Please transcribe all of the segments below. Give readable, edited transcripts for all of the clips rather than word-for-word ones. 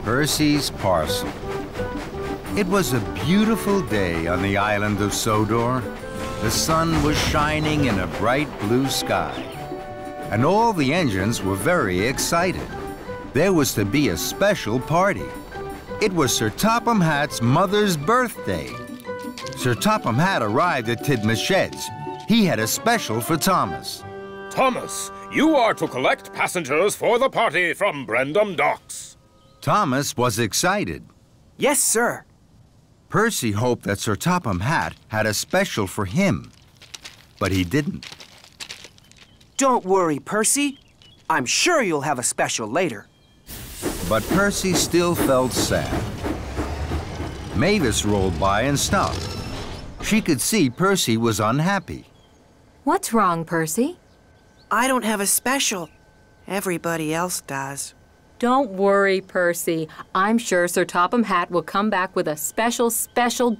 Percy's Parcel. It was a beautiful day on the island of Sodor. The sun was shining in a bright blue sky, and all the engines were very excited. There was to be a special party. It was Sir Topham Hatt's mother's birthday. Sir Topham Hatt arrived at Tidmouth Sheds. He had a special for Thomas. Thomas, you are to collect passengers for the party from Brendam Docks. Thomas was excited. Yes, sir. Percy hoped that Sir Topham Hatt had a special for him, but he didn't. Don't worry, Percy. I'm sure you'll have a special later. But Percy still felt sad. Mavis rolled by and stopped. She could see Percy was unhappy. What's wrong, Percy? I don't have a special. Everybody else does. Don't worry, Percy. I'm sure Sir Topham Hatt will come back with a special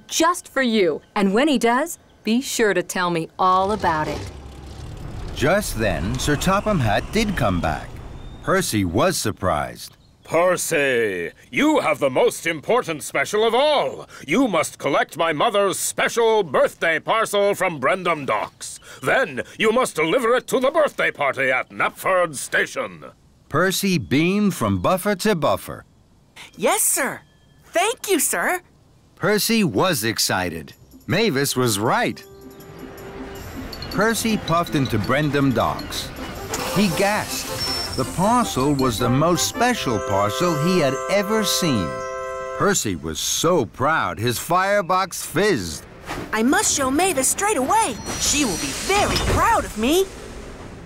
just for you. And when he does, be sure to tell me all about it. Just then, Sir Topham Hatt did come back. Percy was surprised. Percy, you have the most important special of all. You must collect my mother's special birthday parcel from Brendam Docks. Then you must deliver it to the birthday party at Knapford Station. Percy beamed from buffer to buffer. Yes, sir. Thank you, sir. Percy was excited. Mavis was right. Percy puffed into Brendam Docks. He gasped. The parcel was the most special parcel he had ever seen. Percy was so proud his firebox fizzed. I must show Mavis straight away. She will be very proud of me.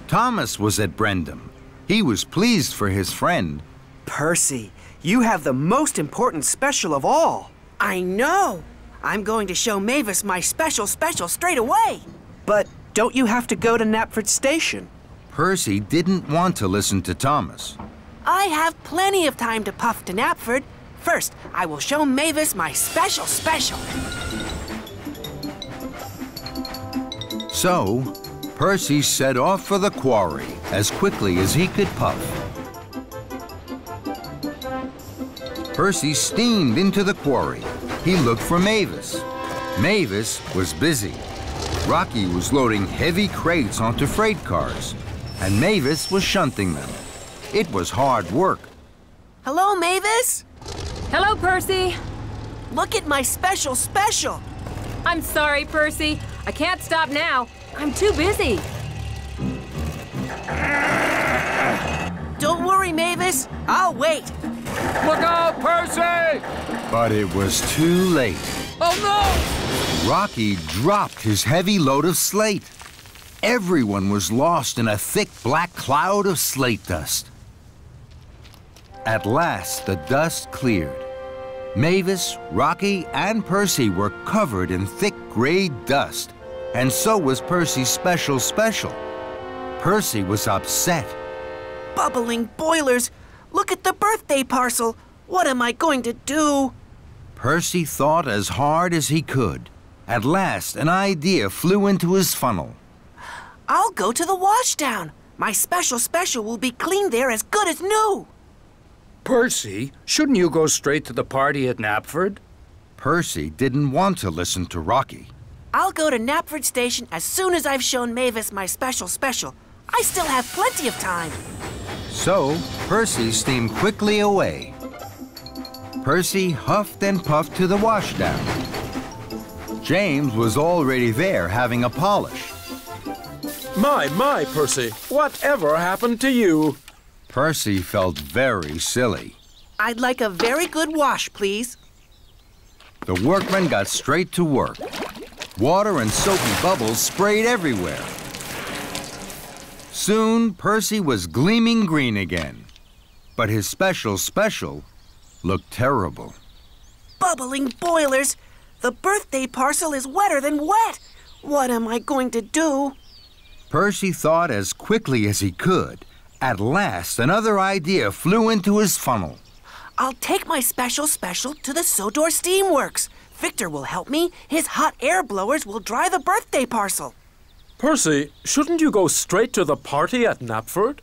Thomas was at Brendam. He was pleased for his friend. Percy, you have the most important special of all. I know. I'm going to show Mavis my special straight away. But don't you have to go to Knapford Station? Percy didn't want to listen to Thomas. I have plenty of time to puff to Knapford. First, I will show Mavis my special. So, Percy set off for the quarry as quickly as he could puff. Percy steamed into the quarry. He looked for Mavis. Mavis was busy. Rocky was loading heavy crates onto freight cars, and Mavis was shunting them. It was hard work. Hello, Mavis. Hello, Percy. Look at my special. I'm sorry, Percy. I can't stop now. I'm too busy. Don't worry, Mavis. I'll wait. Look out, Percy! But it was too late. Oh, no! Rocky dropped his heavy load of slate. Everyone was lost in a thick black cloud of slate dust. At last, the dust cleared. Mavis, Rocky, and Percy were covered in thick gray dust, and so was Percy's special. Percy was upset. Bubbling boilers. Look at the birthday parcel. What am I going to do? Percy thought as hard as he could. At last, an idea flew into his funnel. I'll go to the washdown. My special will be cleaned there as good as new. Percy, shouldn't you go straight to the party at Knapford? Percy didn't want to listen to Rocky. I'll go to Knapford Station as soon as I've shown Mavis my special. I still have plenty of time. So, Percy steamed quickly away. Percy huffed and puffed to the washdown. James was already there having a polish. My, Percy, whatever happened to you? Percy felt very silly. I'd like a very good wash, please. The workmen got straight to work. Water and soapy bubbles sprayed everywhere. Soon, Percy was gleaming green again. But his special looked terrible. Bubbling boilers! The birthday parcel is wetter than wet! What am I going to do? Percy thought as quickly as he could. At last, another idea flew into his funnel. I'll take my special to the Sodor Steamworks. Victor will help me. His hot air blowers will dry the birthday parcel. Percy, shouldn't you go straight to the party at Knapford?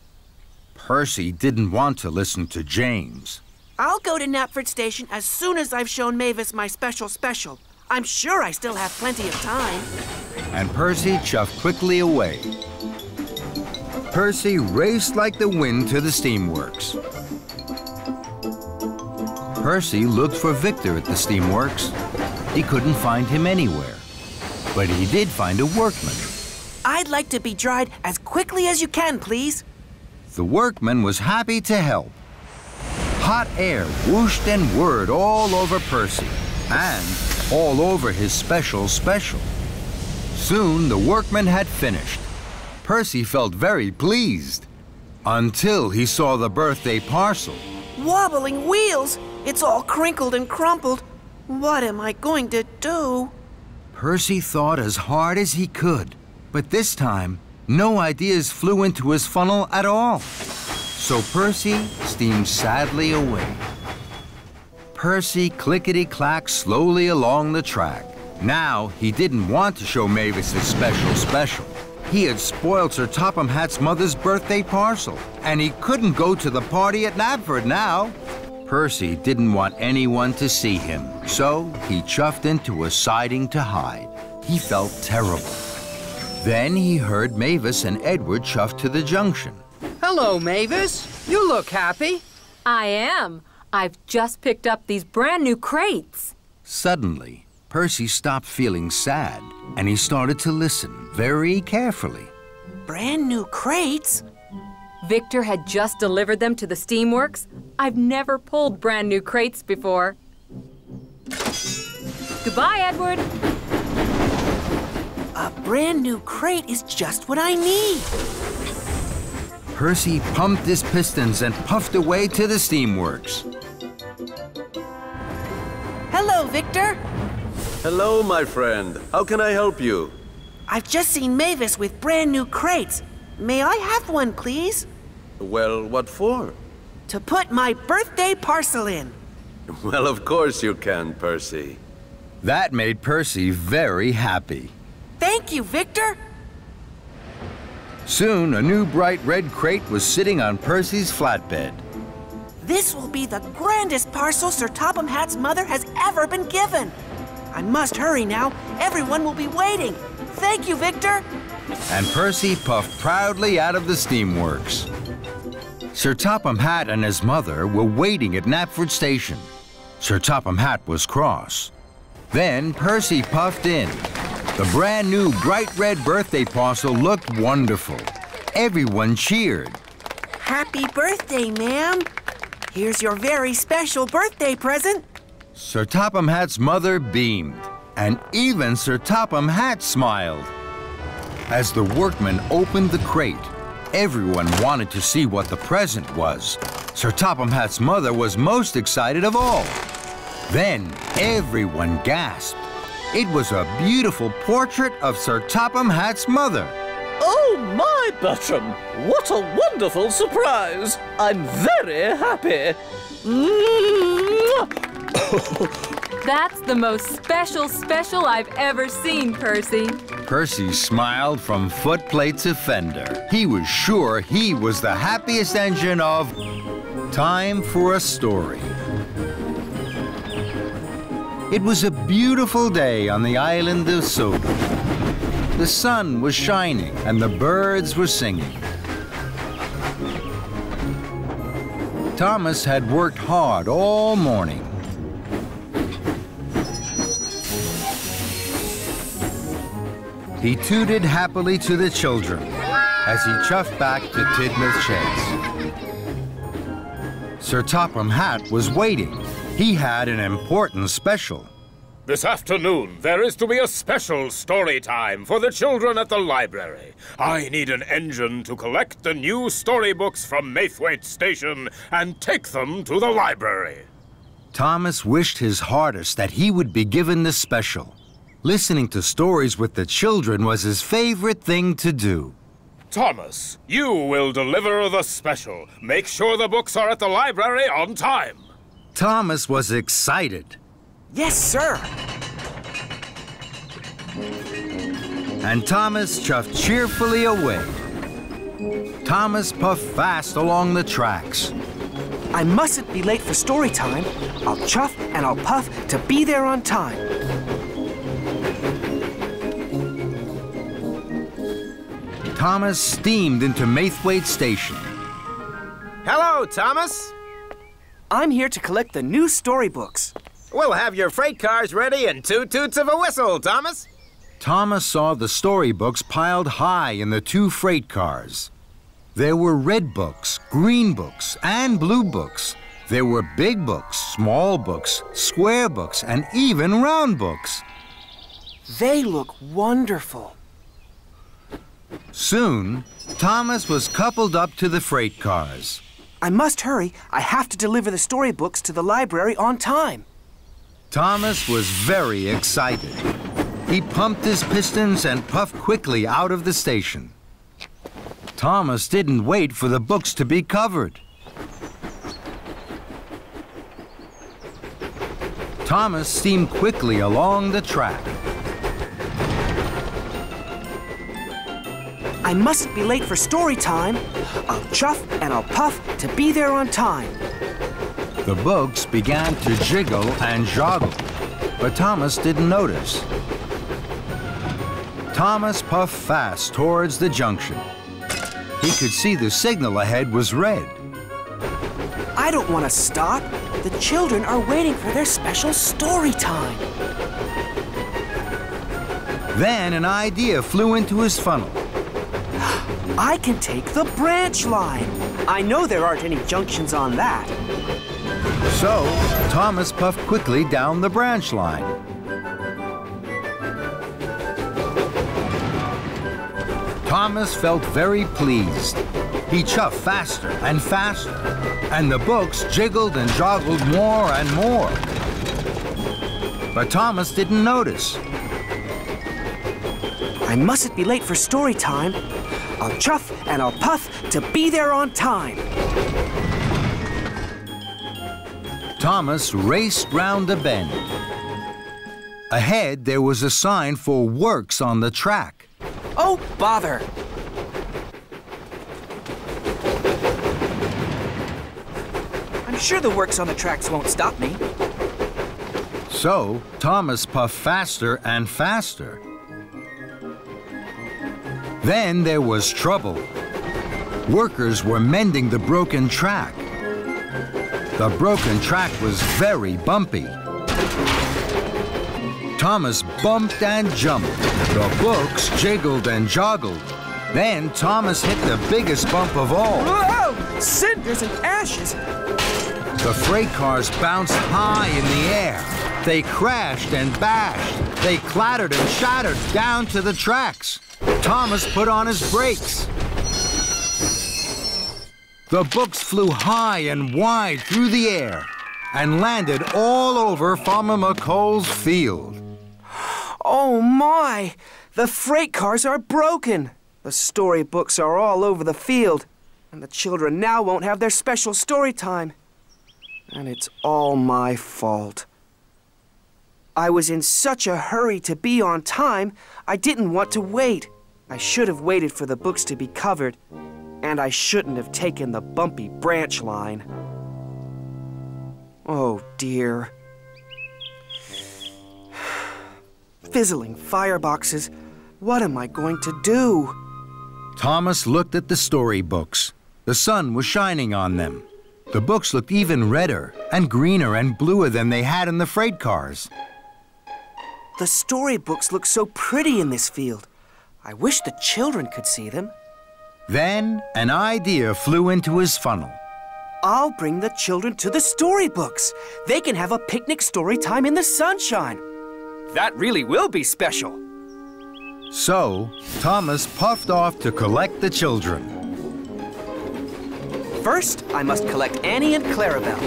Percy didn't want to listen to James. I'll go to Knapford Station as soon as I've shown Mavis my special. I'm sure I still have plenty of time. And Percy chuffed quickly away. Percy raced like the wind to the steamworks. Percy looked for Victor at the steamworks. He couldn't find him anywhere. But he did find a workman. I'd like to be dried as quickly as you can, please. The workman was happy to help. Hot air whooshed and whirred all over Percy and all over his special. Soon the workman had finished. Percy felt very pleased until he saw the birthday parcel. Wobbling wheels! It's all crinkled and crumpled. What am I going to do? Percy thought as hard as he could, but this time, no ideas flew into his funnel at all. So Percy steamed sadly away. Percy clickety-clacked slowly along the track. Now he didn't want to show Mavis his special. He had spoiled Sir Topham Hatt's mother's birthday parcel, and he couldn't go to the party at Knapford now. Percy didn't want anyone to see him, so he chuffed into a siding to hide. He felt terrible. Then he heard Mavis and Edward chuff to the junction. Hello, Mavis. You look happy. I am. I've just picked up these brand new crates. Suddenly, Percy stopped feeling sad, and he started to listen very carefully. Brand new crates? Victor had just delivered them to the steamworks. I've never pulled brand new crates before. Goodbye, Edward. A brand new crate is just what I need. Percy pumped his pistons and puffed away to the steamworks. Hello, Victor. Hello, my friend. How can I help you? I've just seen Mavis with brand new crates. May I have one, please? Well, what for? To put my birthday parcel in. Well, of course you can, Percy. That made Percy very happy. Thank you, Victor. Soon, a new bright red crate was sitting on Percy's flatbed. This will be the grandest parcel Sir Topham Hatt's mother has ever been given. I must hurry now. Everyone will be waiting. Thank you, Victor. And Percy puffed proudly out of the steamworks. Sir Topham Hatt and his mother were waiting at Knapford Station. Sir Topham Hatt was cross. Then Percy puffed in. The brand new bright red birthday parcel looked wonderful. Everyone cheered. Happy birthday, ma'am. Here's your very special birthday present. Sir Topham Hatt's mother beamed, and even Sir Topham Hatt smiled. As the workmen opened the crate, everyone wanted to see what the present was. Sir Topham Hatt's mother was most excited of all. Then everyone gasped. It was a beautiful portrait of Sir Topham Hatt's mother. Oh, my Bertram! What a wonderful surprise! I'm very happy. That's the most special I've ever seen, Percy. Percy smiled from footplate to fender. He was sure he was the happiest engine of Time for a Story. It was a beautiful day on the island of Sodor. The sun was shining and the birds were singing. Thomas had worked hard all morning. He tooted happily to the children as he chuffed back to Tidmouth Chase. Sir Topham Hatt was waiting. He had an important special. This afternoon, there is to be a special story time for the children at the library. I need an engine to collect the new storybooks from Maythwaite Station and take them to the library. Thomas wished his hardest that he would be given the special. Listening to stories with the children was his favorite thing to do. Thomas, you will deliver the special. Make sure the books are at the library on time. Thomas was excited. Yes, sir. And Thomas chuffed cheerfully away. Thomas puffed fast along the tracks. I mustn't be late for story time. I'll chuff and I'll puff to be there on time. Thomas steamed into Maithwaite Station. Hello, Thomas. I'm here to collect the new storybooks. We'll have your freight cars ready in 2 toots of a whistle, Thomas. Thomas saw the storybooks piled high in the 2 freight cars. There were red books, green books, and blue books. There were big books, small books, square books, and even round books. They look wonderful. Soon, Thomas was coupled up to the freight cars. I must hurry. I have to deliver the storybooks to the library on time. Thomas was very excited. He pumped his pistons and puffed quickly out of the station. Thomas didn't wait for the books to be covered. Thomas steamed quickly along the track. I mustn't be late for story time. I'll chuff and I'll puff to be there on time. The books began to jiggle and joggle, but Thomas didn't notice. Thomas puffed fast towards the junction. He could see the signal ahead was red. I don't want to stop. The children are waiting for their special story time. Then an idea flew into his funnel. I can take the branch line. I know there aren't any junctions on that. So, Thomas puffed quickly down the branch line. Thomas felt very pleased. He chuffed faster and faster, and the books jiggled and joggled more and more. But Thomas didn't notice. I mustn't be late for story time. I'll chuff and I'll puff to be there on time. Thomas raced round a bend. Ahead, there was a sign for works on the track. Oh, bother! I'm sure the works on the tracks won't stop me. So, Thomas puffed faster and faster. Then there was trouble. Workers were mending the broken track. The broken track was very bumpy. Thomas bumped and jumped. The books jiggled and joggled. Then Thomas hit the biggest bump of all. Whoa! Cinders and ashes! The freight cars bounced high in the air. They crashed and bashed. They clattered and shattered down to the tracks. Thomas put on his brakes. The books flew high and wide through the air and landed all over Farmer McColl's field. Oh my! The freight cars are broken. The storybooks are all over the field, and the children now won't have their special story time. And it's all my fault. I was in such a hurry to be on time, I didn't want to wait. I should have waited for the books to be covered, and I shouldn't have taken the bumpy branch line. Oh dear. Fizzling fireboxes. What am I going to do? Thomas looked at the storybooks. The sun was shining on them. The books looked even redder and greener and bluer than they had in the freight cars. The storybooks look so pretty in this field. I wish the children could see them. Then an idea flew into his funnel. I'll bring the children to the storybooks. They can have a picnic story time in the sunshine. That really will be special. So, Thomas puffed off to collect the children. First, I must collect Annie and Clarabelle.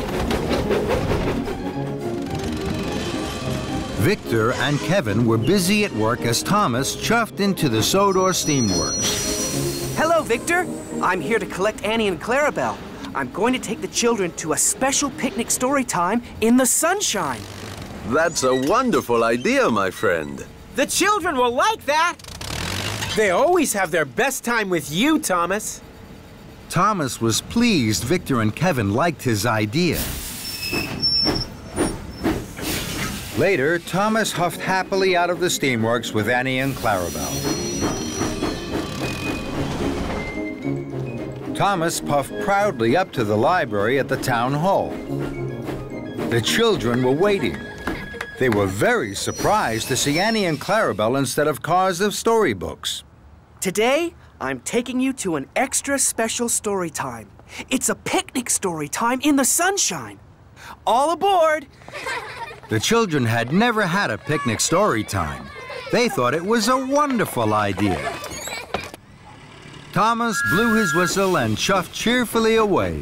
Victor and Kevin were busy at work as Thomas chuffed into the Sodor Steamworks. Hello, Victor. I'm here to collect Annie and Clarabelle. I'm going to take the children to a special picnic story time in the sunshine. That's a wonderful idea, my friend. The children will like that. They always have their best time with you, Thomas. Thomas was pleased Victor and Kevin liked his idea. Later, Thomas huffed happily out of the steamworks with Annie and Clarabelle. Thomas puffed proudly up to the library at the town hall. The children were waiting. They were very surprised to see Annie and Clarabelle instead of cars of storybooks. Today, I'm taking you to an extra special story time. It's a picnic story time in the sunshine. All aboard! The children had never had a picnic story time. They thought it was a wonderful idea. Thomas blew his whistle and chuffed cheerfully away.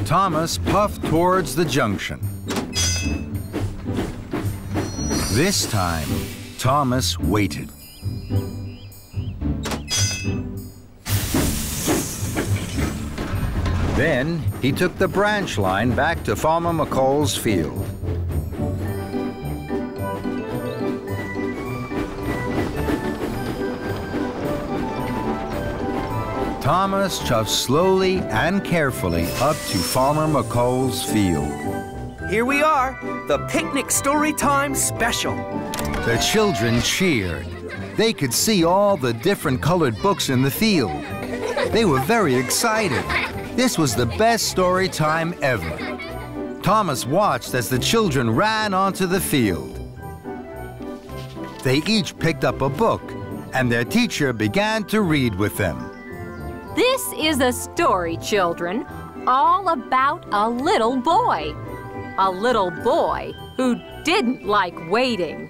Thomas puffed towards the junction. This time, Thomas waited. Then, he took the branch line back to Farmer McColl's field. Thomas chuffed slowly and carefully up to Farmer McColl's field. Here we are, the Picnic Story Time Special. The children cheered. They could see all the different colored books in the field. They were very excited. This was the best story time ever. Thomas watched as the children ran onto the field. They each picked up a book, and their teacher began to read with them. This is a story, children, all about a little boy. A little boy who didn't like waiting.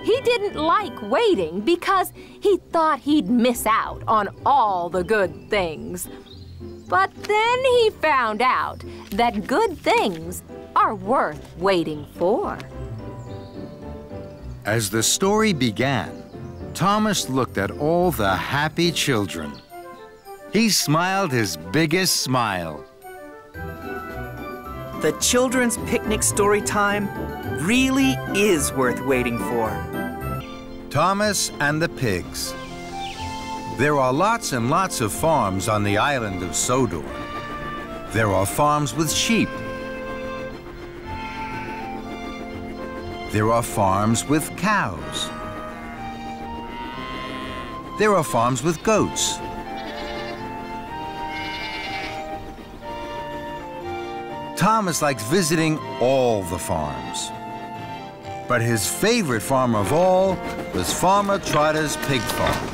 He didn't like waiting because he thought he'd miss out on all the good things. But then he found out that good things are worth waiting for. As the story began, Thomas looked at all the happy children. He smiled his biggest smile. The children's picnic story time really is worth waiting for. Thomas and the pigs. There are lots and lots of farms on the island of Sodor. There are farms with sheep. There are farms with cows. There are farms with goats. Thomas likes visiting all the farms. But his favorite farm of all was Farmer Trotter's pig farm.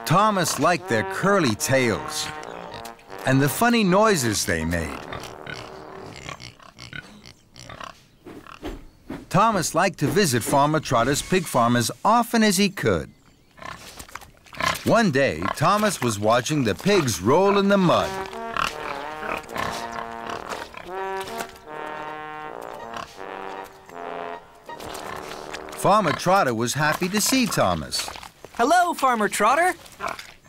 Thomas liked their curly tails and the funny noises they made. Thomas liked to visit Farmer Trotter's pig farm as often as he could. One day, Thomas was watching the pigs roll in the mud. Farmer Trotter was happy to see Thomas. Hello, Farmer Trotter.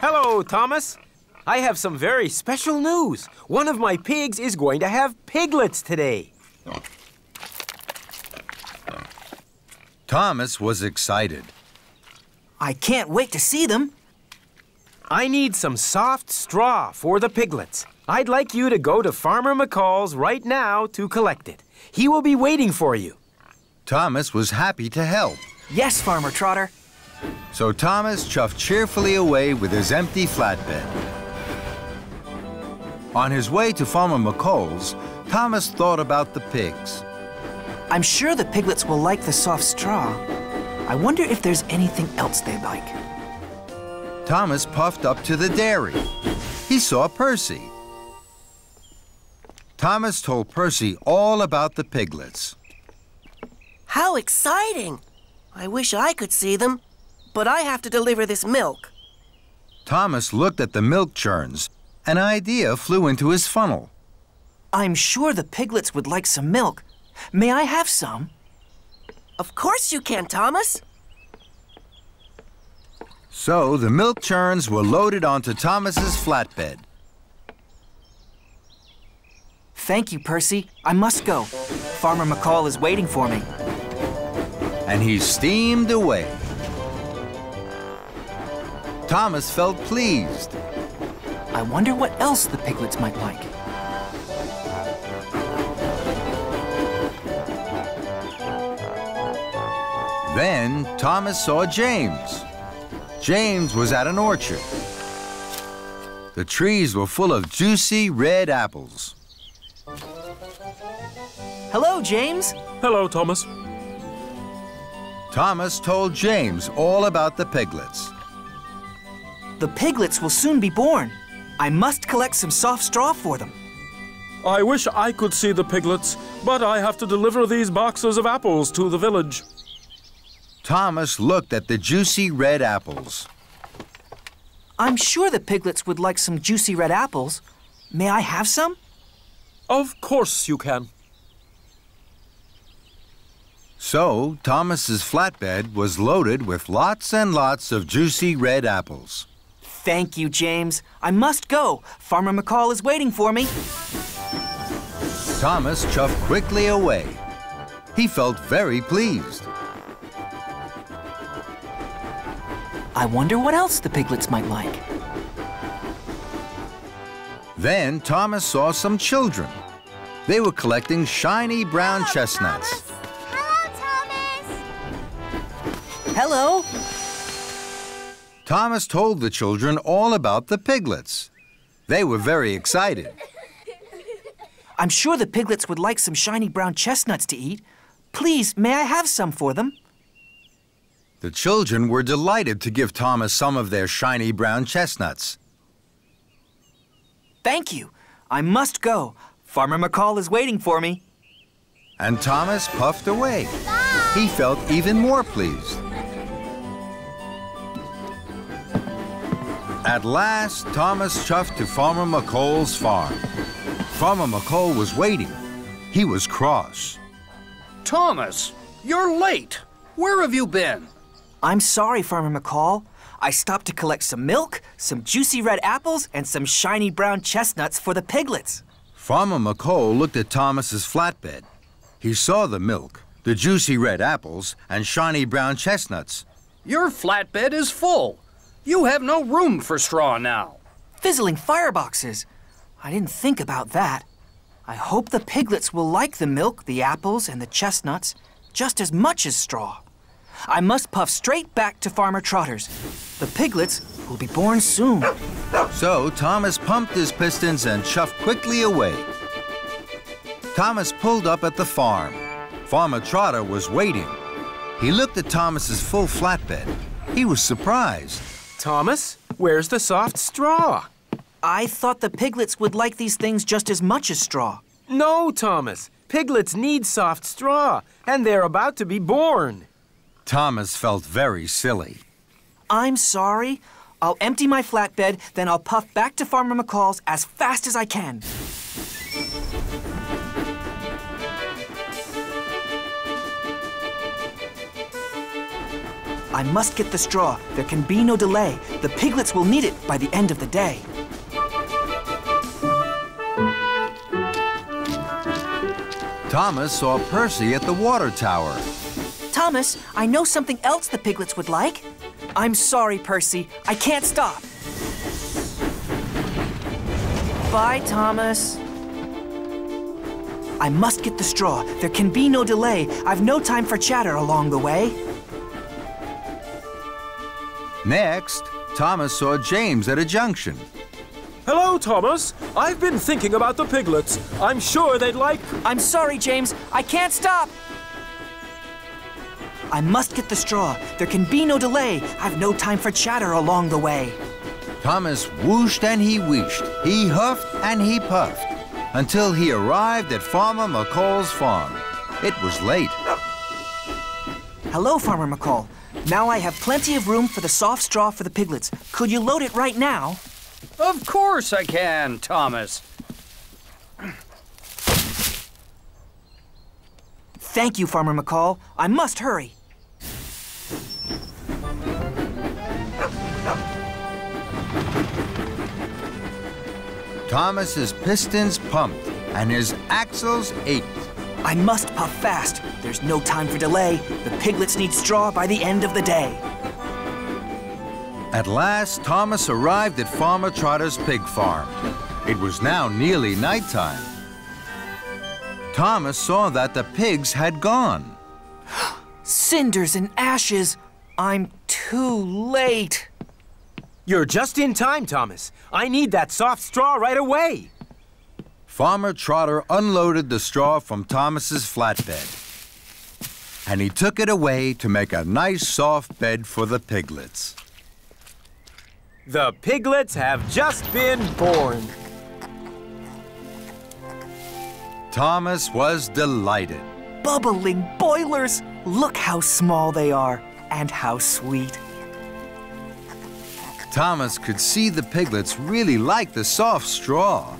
Hello, Thomas. I have some very special news. One of my pigs is going to have piglets today. Thomas was excited. I can't wait to see them. I need some soft straw for the piglets. I'd like you to go to Farmer McColl's right now to collect it. He will be waiting for you. Thomas was happy to help. Yes, Farmer Trotter. So Thomas chuffed cheerfully away with his empty flatbed. On his way to Farmer McColl's, Thomas thought about the pigs. I'm sure the piglets will like the soft straw. I wonder if there's anything else they like. Thomas puffed up to the dairy. He saw Percy. Thomas told Percy all about the piglets. How exciting! I wish I could see them, but I have to deliver this milk. Thomas looked at the milk churns. An idea flew into his funnel. I'm sure the piglets would like some milk. May I have some? Of course you can, Thomas. So the milk churns were loaded onto Thomas's flatbed. Thank you, Percy. I must go. Farmer McColl is waiting for me. And he steamed away. Thomas felt pleased. I wonder what else the piglets might like. Then Thomas saw James. James was at an orchard. The trees were full of juicy red apples. Hello, James. Hello, Thomas. Thomas told James all about the piglets. The piglets will soon be born. I must collect some soft straw for them. I wish I could see the piglets, but I have to deliver these boxes of apples to the village. Thomas looked at the juicy red apples. I'm sure the piglets would like some juicy red apples. May I have some? Of course you can. So, Thomas's flatbed was loaded with lots and lots of juicy red apples. Thank you, James. I must go. Farmer McCall is waiting for me. Thomas chuffed quickly away. He felt very pleased. I wonder what else the piglets might like. Then Thomas saw some children. They were collecting shiny brown chestnuts. Hello. Thomas told the children all about the piglets. They were very excited. I'm sure the piglets would like some shiny brown chestnuts to eat. Please, may I have some for them? The children were delighted to give Thomas some of their shiny brown chestnuts. Thank you. I must go. Farmer McCall is waiting for me. And Thomas puffed away. He felt even more pleased. At last, Thomas chuffed to Farmer McCall's farm. Farmer McCall was waiting. He was cross. Thomas, you're late. Where have you been? I'm sorry, Farmer McCall. I stopped to collect some milk, some juicy red apples, and some shiny brown chestnuts for the piglets. Farmer McCall looked at Thomas's flatbed. He saw the milk, the juicy red apples, and shiny brown chestnuts. Your flatbed is full. You have no room for straw now. Fizzling fireboxes. I didn't think about that. I hope the piglets will like the milk, the apples, and the chestnuts just as much as straw. I must puff straight back to Farmer Trotter's. The piglets will be born soon. So Thomas pumped his pistons and chuffed quickly away. Thomas pulled up at the farm. Farmer Trotter was waiting. He looked at Thomas's full flatbed. He was surprised. Thomas, where's the soft straw? I thought the piglets would like these things just as much as straw. No, Thomas. Piglets need soft straw, and they're about to be born. Thomas felt very silly. I'm sorry. I'll empty my flatbed, then I'll puff back to Farmer McCall's as fast as I can. I must get the straw. There can be no delay. The piglets will need it by the end of the day. Thomas saw Percy at the water tower. Thomas, I know something else the piglets would like. I'm sorry, Percy. I can't stop. Bye, Thomas. I must get the straw. There can be no delay. I've no time for chatter along the way. Next, Thomas saw James at a junction. Hello, Thomas. I've been thinking about the piglets. I'm sure they'd like... I'm sorry, James. I can't stop. I must get the straw. There can be no delay. I've no time for chatter along the way. Thomas whooshed and he wheeshed. He huffed and he puffed until he arrived at Farmer McCall's farm. It was late. Hello, Farmer McCall. Now I have plenty of room for the soft straw for the piglets. Could you load it right now? Of course I can, Thomas. Thank you, Farmer McCall. I must hurry. Thomas's pistons pumped and his axles ached. I must puff fast. There's no time for delay. The piglets need straw by the end of the day. At last, Thomas arrived at Farmer Trotter's pig farm. It was now nearly nighttime. Thomas saw that the pigs had gone. Cinders and ashes. I'm too late. You're just in time, Thomas. I need that soft straw right away. Farmer Trotter unloaded the straw from Thomas's flatbed, and he took it away to make a nice soft bed for the piglets. The piglets have just been born. Thomas was delighted. Bubbling boilers. Look how small they are and how sweet. Thomas could see the piglets really liked the soft straw.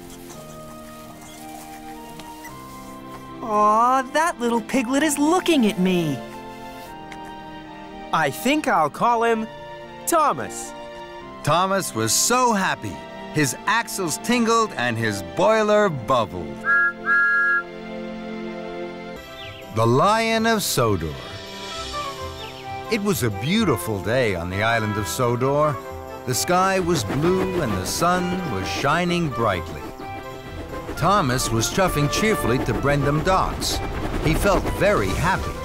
Aw, that little piglet is looking at me. I think I'll call him Thomas. Thomas was so happy. His axles tingled and his boiler bubbled. The Lion of Sodor. It was a beautiful day on the island of Sodor. The sky was blue and the sun was shining brightly. Thomas was chuffing cheerfully to Brendam Docks. He felt very happy.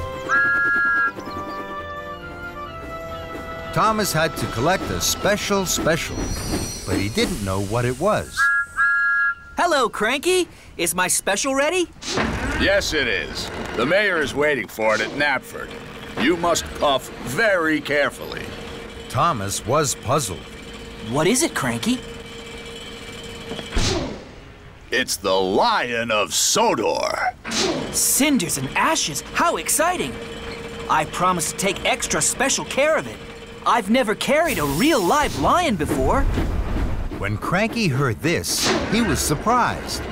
Thomas had to collect a special, but he didn't know what it was. Hello, Cranky. Is my special ready? Yes, it is. The mayor is waiting for it at Knapford. You must puff very carefully. Thomas was puzzled. What is it, Cranky? It's the Lion of Sodor. Cinders and ashes. How exciting. I promised to take extra special care of it. I've never carried a real live lion before. When Cranky heard this, he was surprised.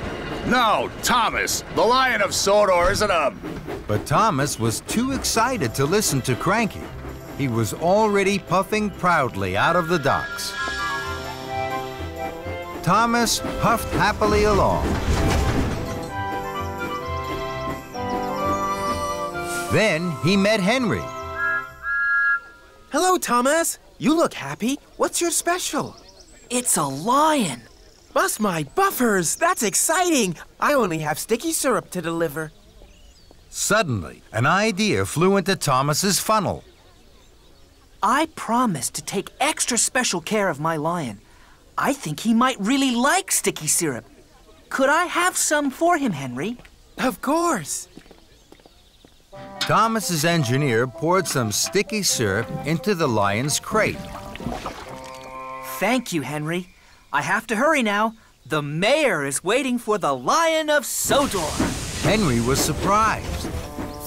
No, Thomas, the Lion of Sodor isn't a... But Thomas was too excited to listen to Cranky. He was already puffing proudly out of the docks. Thomas puffed happily along. Then he met Henry. Hello, Thomas. You look happy. What's your special? It's a lion. Bust my buffers. That's exciting. I only have sticky syrup to deliver. Suddenly, an idea flew into Thomas's funnel. I promised to take extra special care of my lion. I think he might really like sticky syrup. Could I have some for him, Henry? Of course. Thomas's engineer poured some sticky syrup into the lion's crate. Thank you, Henry. I have to hurry now. The mayor is waiting for the Lion of Sodor. Henry was surprised.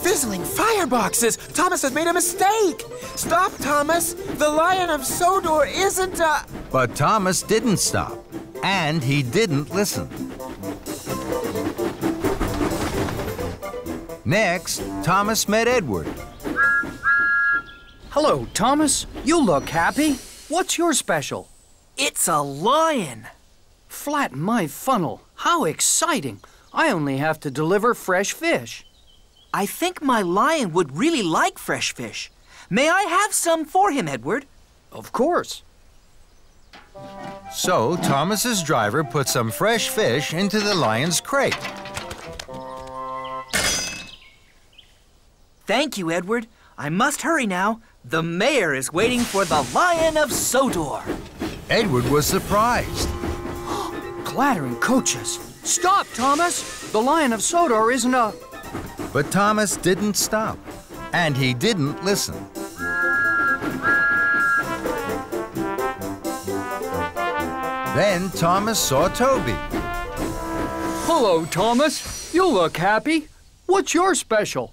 Fizzling fireboxes! Thomas has made a mistake! Stop, Thomas! The Lion of Sodor isn't a... But Thomas didn't stop, and he didn't listen. Next, Thomas met Edward. Hello, Thomas. You look happy. What's your special? It's a lion. Flatten my funnel. How exciting. I only have to deliver fresh fish. I think my lion would really like fresh fish. May I have some for him, Edward? Of course. So Thomas's driver put some fresh fish into the lion's crate. Thank you, Edward. I must hurry now. The mayor is waiting for the Lion of Sodor. Edward was surprised. Clattering coaches. Stop, Thomas! The Lion of Sodor isn't a... But Thomas didn't stop, and he didn't listen. Then Thomas saw Toby. Hello, Thomas. You look happy. What's your special?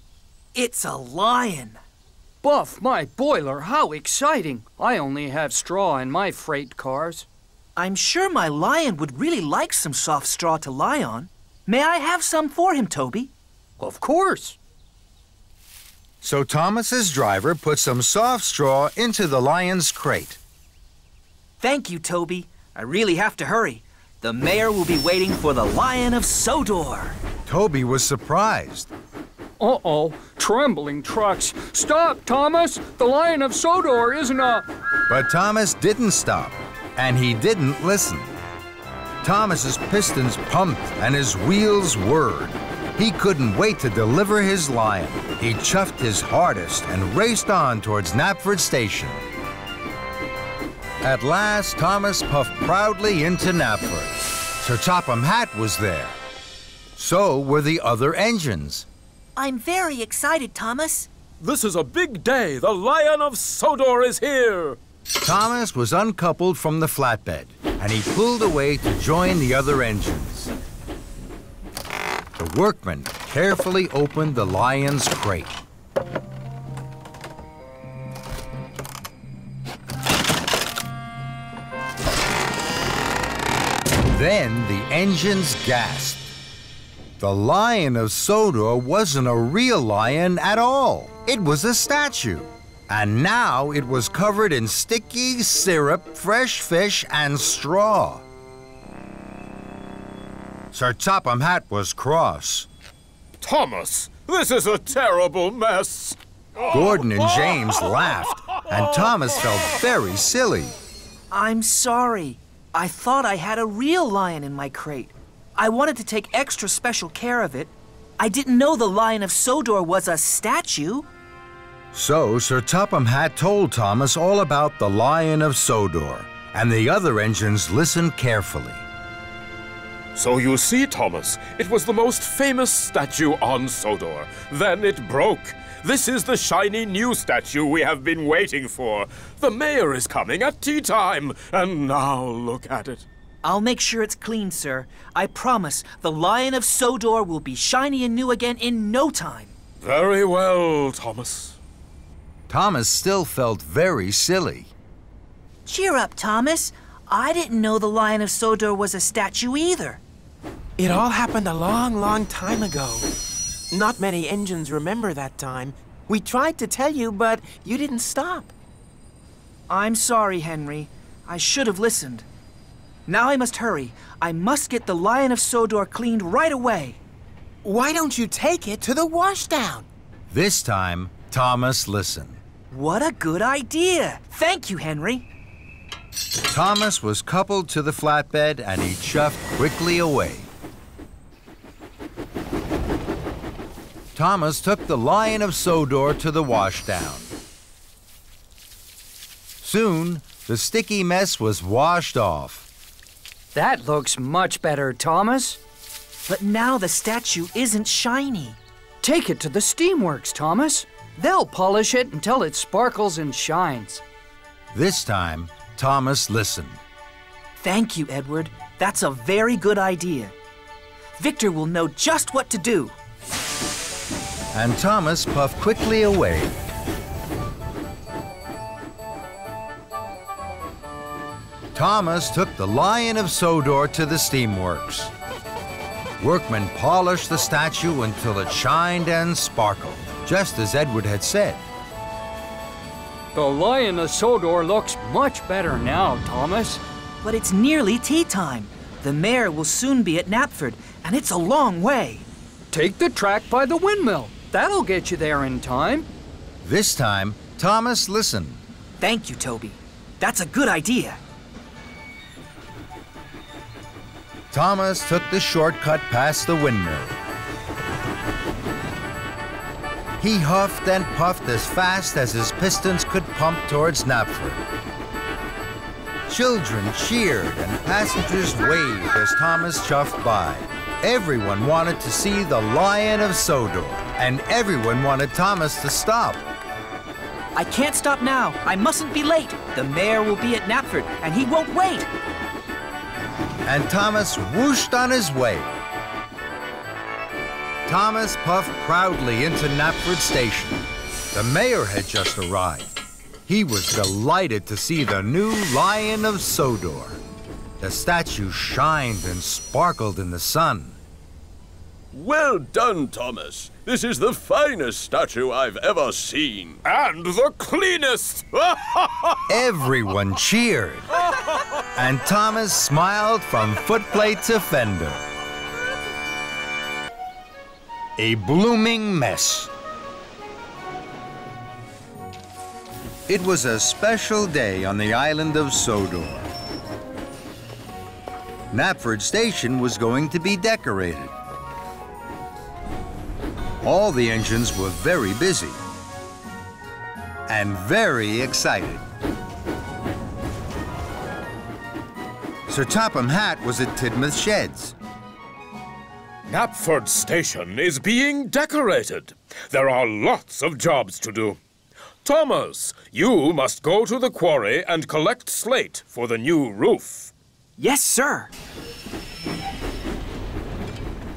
It's a lion. Buff my boiler, how exciting. I only have straw in my freight cars. I'm sure my lion would really like some soft straw to lie on. May I have some for him, Toby? Of course. So Thomas's driver put some soft straw into the lion's crate. Thank you, Toby. I really have to hurry. The mayor will be waiting for the Lion of Sodor. Toby was surprised. Uh-oh, trembling trucks. Stop, Thomas! The Lion of Sodor isn't a... But Thomas didn't stop, and he didn't listen. Thomas's pistons pumped and his wheels whirred. He couldn't wait to deliver his lion. He chuffed his hardest and raced on towards Knapford Station. At last, Thomas puffed proudly into Knapford. Sir Topham Hatt was there. So were the other engines. I'm very excited, Thomas. This is a big day. The Lion of Sodor is here. Thomas was uncoupled from the flatbed, and he pulled away to join the other engines. The workman carefully opened the lion's crate. Then the engines gasped. The Lion of Sodor wasn't a real lion at all. It was a statue. And now it was covered in sticky syrup, fresh fish, and straw. Sir Topham Hatt was cross. Thomas, this is a terrible mess. Gordon and James laughed, and Thomas felt very silly. I'm sorry. I thought I had a real lion in my crate. I wanted to take extra special care of it. I didn't know the Lion of Sodor was a statue. So Sir Topham Hatt told Thomas all about the Lion of Sodor, and the other engines listened carefully. So you see, Thomas, it was the most famous statue on Sodor. Then it broke. This is the shiny new statue we have been waiting for. The mayor is coming at tea time, and now look at it. I'll make sure it's clean, sir. I promise the Lion of Sodor will be shiny and new again in no time. Very well, Thomas. Thomas still felt very silly. Cheer up, Thomas. I didn't know the Lion of Sodor was a statue either. It all happened a long, long time ago. Not many engines remember that time. We tried to tell you, but you didn't stop. I'm sorry, Henry. I should have listened. Now I must hurry. I must get the Lion of Sodor cleaned right away. Why don't you take it to the washdown? This time, Thomas listened. What a good idea! Thank you, Henry. Thomas was coupled to the flatbed and he chuffed quickly away. Thomas took the Lion of Sodor to the washdown. Soon, the sticky mess was washed off. That looks much better, Thomas. But now the statue isn't shiny. Take it to the steamworks, Thomas. They'll polish it until it sparkles and shines. This time, Thomas listened. Thank you, Edward. That's a very good idea. Victor will know just what to do. And Thomas puffed quickly away. Thomas took the Lion of Sodor to the steamworks. Workmen polished the statue until it shined and sparkled, just as Edward had said. The Lion of Sodor looks much better now, Thomas. But it's nearly tea time. The mayor will soon be at Knapford, and it's a long way. Take the track by the windmill. That'll get you there in time. This time, Thomas listened. Thank you, Toby. That's a good idea. Thomas took the shortcut past the windmill. He huffed and puffed as fast as his pistons could pump towards Knapford. Children cheered and passengers waved as Thomas chuffed by. Everyone wanted to see the Lion of Sodor, and everyone wanted Thomas to stop. I can't stop now. I mustn't be late. The mayor will be at Knapford, and he won't wait. And Thomas whooshed on his way. Thomas puffed proudly into Knapford Station. The mayor had just arrived. He was delighted to see the new Lion of Sodor. The statue shined and sparkled in the sun. Well done, Thomas. This is the finest statue I've ever seen. And the cleanest! Everyone cheered. And Thomas smiled from footplate to fender. a blooming mess. It was a special day on the island of Sodor. Knapford Station was going to be decorated. All the engines were very busy and very excited. Sir Topham Hatt was at Tidmouth Sheds. Knapford Station is being decorated. There are lots of jobs to do. Thomas, you must go to the quarry and collect slate for the new roof. Yes, sir.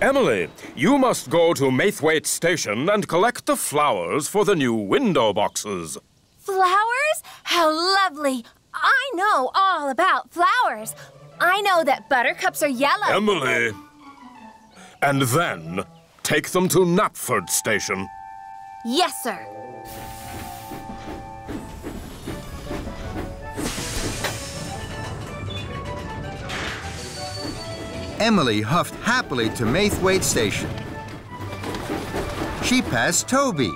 Emily, you must go to Maithwaite Station and collect the flowers for the new window boxes. Flowers? How lovely! I know all about flowers. I know that buttercups are yellow. Emily! And then, take them to Knapford Station. Yes, sir. Emily huffed happily to Maithwaite Station. She passed Toby.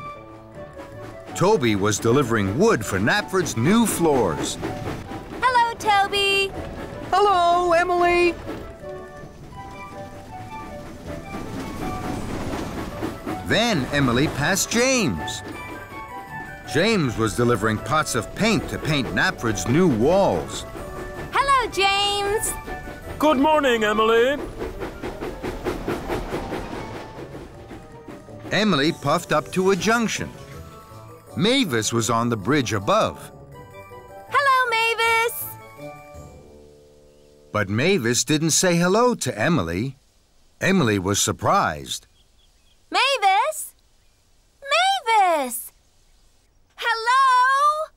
Toby was delivering wood for Knapford's new floors. Hello, Toby. Hello, Emily. Then Emily passed James. James was delivering pots of paint to paint Knapford's new walls. Hello, James. Good morning, Emily. Emily puffed up to a junction. Mavis was on the bridge above. Hello, Mavis. But Mavis didn't say hello to Emily. Emily was surprised. Mavis? Mavis! Hello?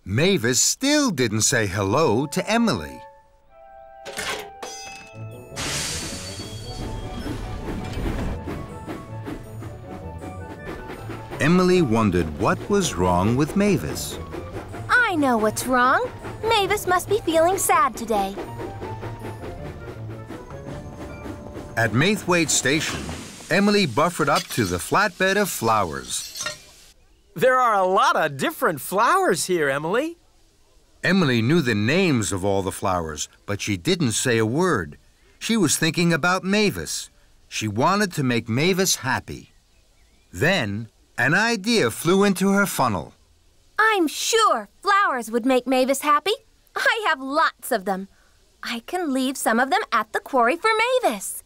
Mavis still didn't say hello to Emily. Emily wondered what was wrong with Mavis. I know what's wrong. Mavis must be feeling sad today. At Maithwaite Station, Emily buffered up to the flatbed of flowers. There are a lot of different flowers here, Emily. Emily knew the names of all the flowers, but she didn't say a word. She was thinking about Mavis. She wanted to make Mavis happy. Then, an idea flew into her funnel. I'm sure flowers would make Mavis happy. I have lots of them. I can leave some of them at the quarry for Mavis.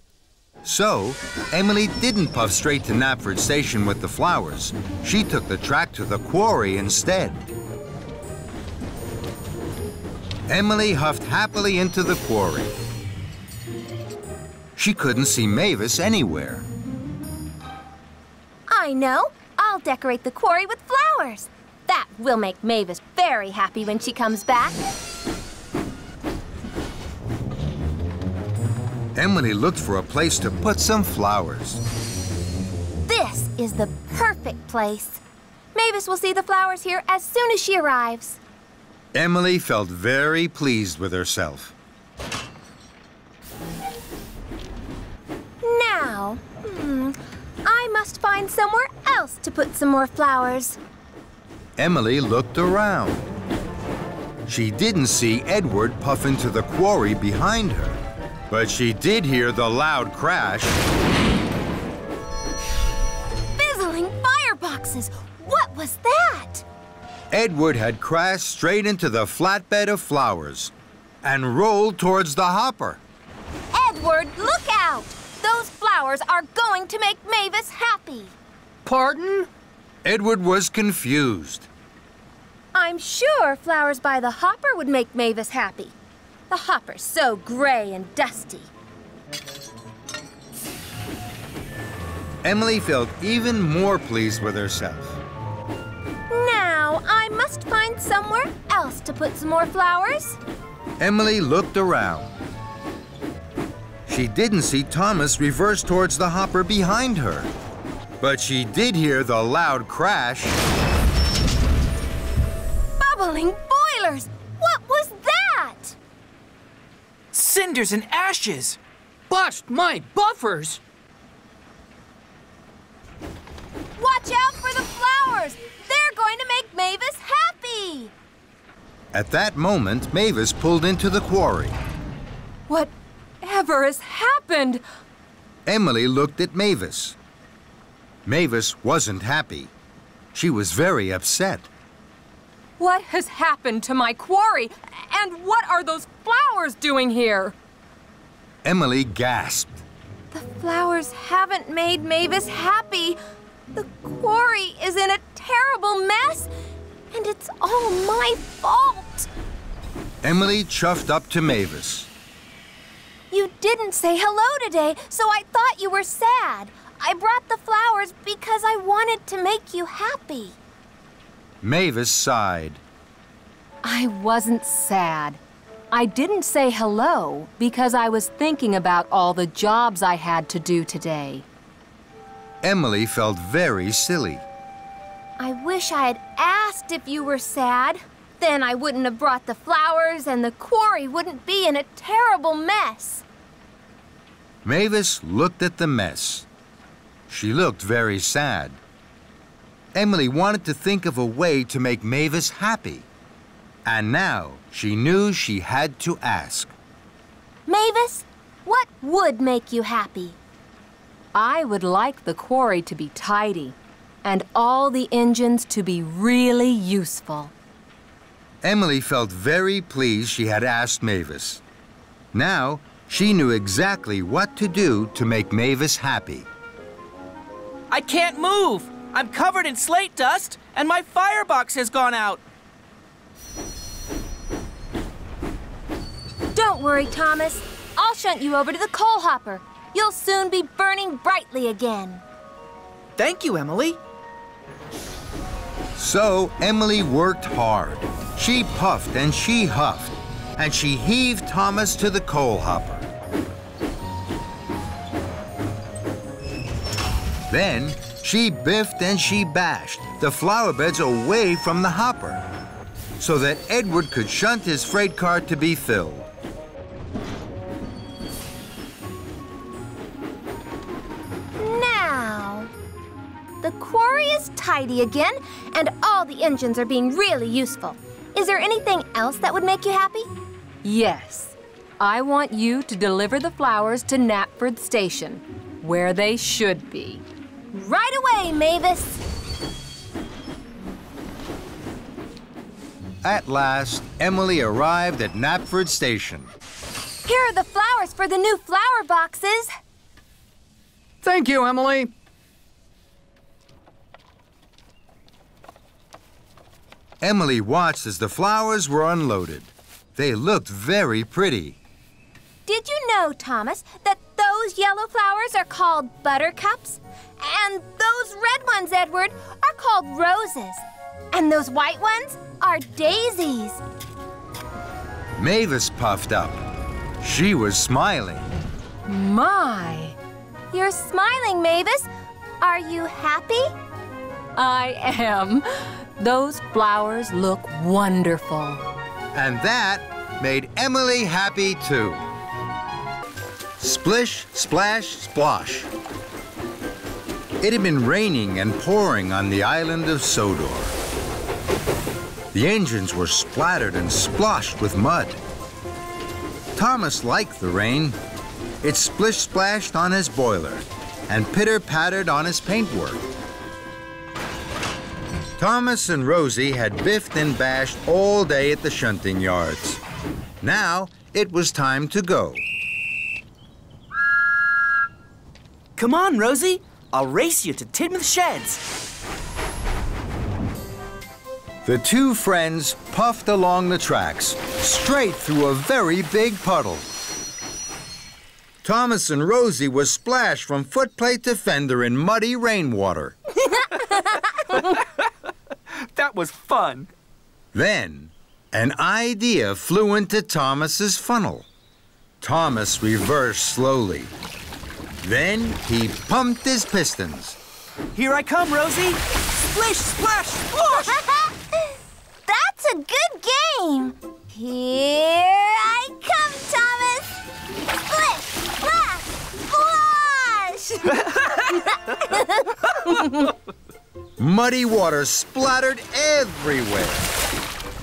So, Emily didn't puff straight to Knapford Station with the flowers. She took the track to the quarry instead. Emily huffed happily into the quarry. She couldn't see Mavis anywhere. I know. I'll decorate the quarry with flowers. That will make Mavis very happy when she comes back. Emily looked for a place to put some flowers. This is the perfect place. Mavis will see the flowers here as soon as she arrives. Emily felt very pleased with herself. Now, I must find somewhere else to put some more flowers. Emily looked around. She didn't see Edward puff into the quarry behind her, but she did hear the loud crash. Fizzling fireboxes! What was that? Edward had crashed straight into the flatbed of flowers and rolled towards the hopper. Edward, look out! Those flowers are going to make Mavis happy. Pardon? Edward was confused. I'm sure flowers by the hopper would make Mavis happy. The hopper's so gray and dusty. Emily felt even more pleased with herself. Now, I must find somewhere else to put some more flowers. Emily looked around. She didn't see Thomas reverse towards the hopper behind her, but she did hear the loud crash. Bubbling boilers! What was that? Cinders and ashes! Bust my buffers! Watch out for the flowers! They're going to make Mavis happy! At that moment, Mavis pulled into the quarry. Whatever has happened? Emily looked at Mavis. Mavis wasn't happy. She was very upset. What has happened to my quarry? And what are those flowers doing here? Emily gasped. The flowers haven't made Mavis happy. The quarry is in a terrible mess, and it's all my fault. Emily chuffed up to Mavis. You didn't say hello today, so I thought you were sad. I brought the flowers because I wanted to make you happy. Mavis sighed. I wasn't sad. I didn't say hello because I was thinking about all the jobs I had to do today. Emily felt very silly. I wish I had asked if you were sad. Then I wouldn't have brought the flowers and the quarry wouldn't be in a terrible mess. Mavis looked at the mess. She looked very sad. Emily wanted to think of a way to make Mavis happy. And now she knew she had to ask. Mavis, what would make you happy? I would like the quarry to be tidy and all the engines to be really useful. Emily felt very pleased she had asked Mavis. Now she knew exactly what to do to make Mavis happy. I can't move! I'm covered in slate dust, and my firebox has gone out. Don't worry, Thomas. I'll shunt you over to the coal hopper. You'll soon be burning brightly again. Thank you, Emily. So Emily worked hard. She puffed and she huffed, and she heaved Thomas to the coal hopper. Then she biffed and she bashed the flower beds away from the hopper so that Edward could shunt his freight car to be filled. Now, the quarry is tidy again, and all the engines are being really useful. Is there anything else that would make you happy? Yes. I want you to deliver the flowers to Knapford Station, where they should be. Right away, Mavis. At last, Emily arrived at Knapford Station. Here are the flowers for the new flower boxes. Thank you, Emily. Emily watched as the flowers were unloaded. They looked very pretty. Did you know, Thomas, that those yellow flowers are called buttercups? And those red ones, Edward, are called roses. And those white ones are daisies. Mavis puffed up. She was smiling. My! You're smiling, Mavis. Are you happy? I am. Those flowers look wonderful. And that made Emily happy too. Splish, splash, splosh. It had been raining and pouring on the island of Sodor. The engines were splattered and sploshed with mud. Thomas liked the rain. It splish-splashed on his boiler and pitter-pattered on his paintwork. Thomas and Rosie had biffed and bashed all day at the shunting yards. Now it was time to go. Come on, Rosie. I'll race you to Tidmouth Sheds. The two friends puffed along the tracks, straight through a very big puddle. Thomas and Rosie were splashed from footplate to fender in muddy rainwater. That was fun. Then, an idea flew into Thomas's funnel. Thomas reversed slowly. Then he pumped his pistons. Here I come, Rosie. Splish, splash, splosh! That's a good game. Here I come, Thomas. Splish, splash, splosh! Muddy water splattered everywhere.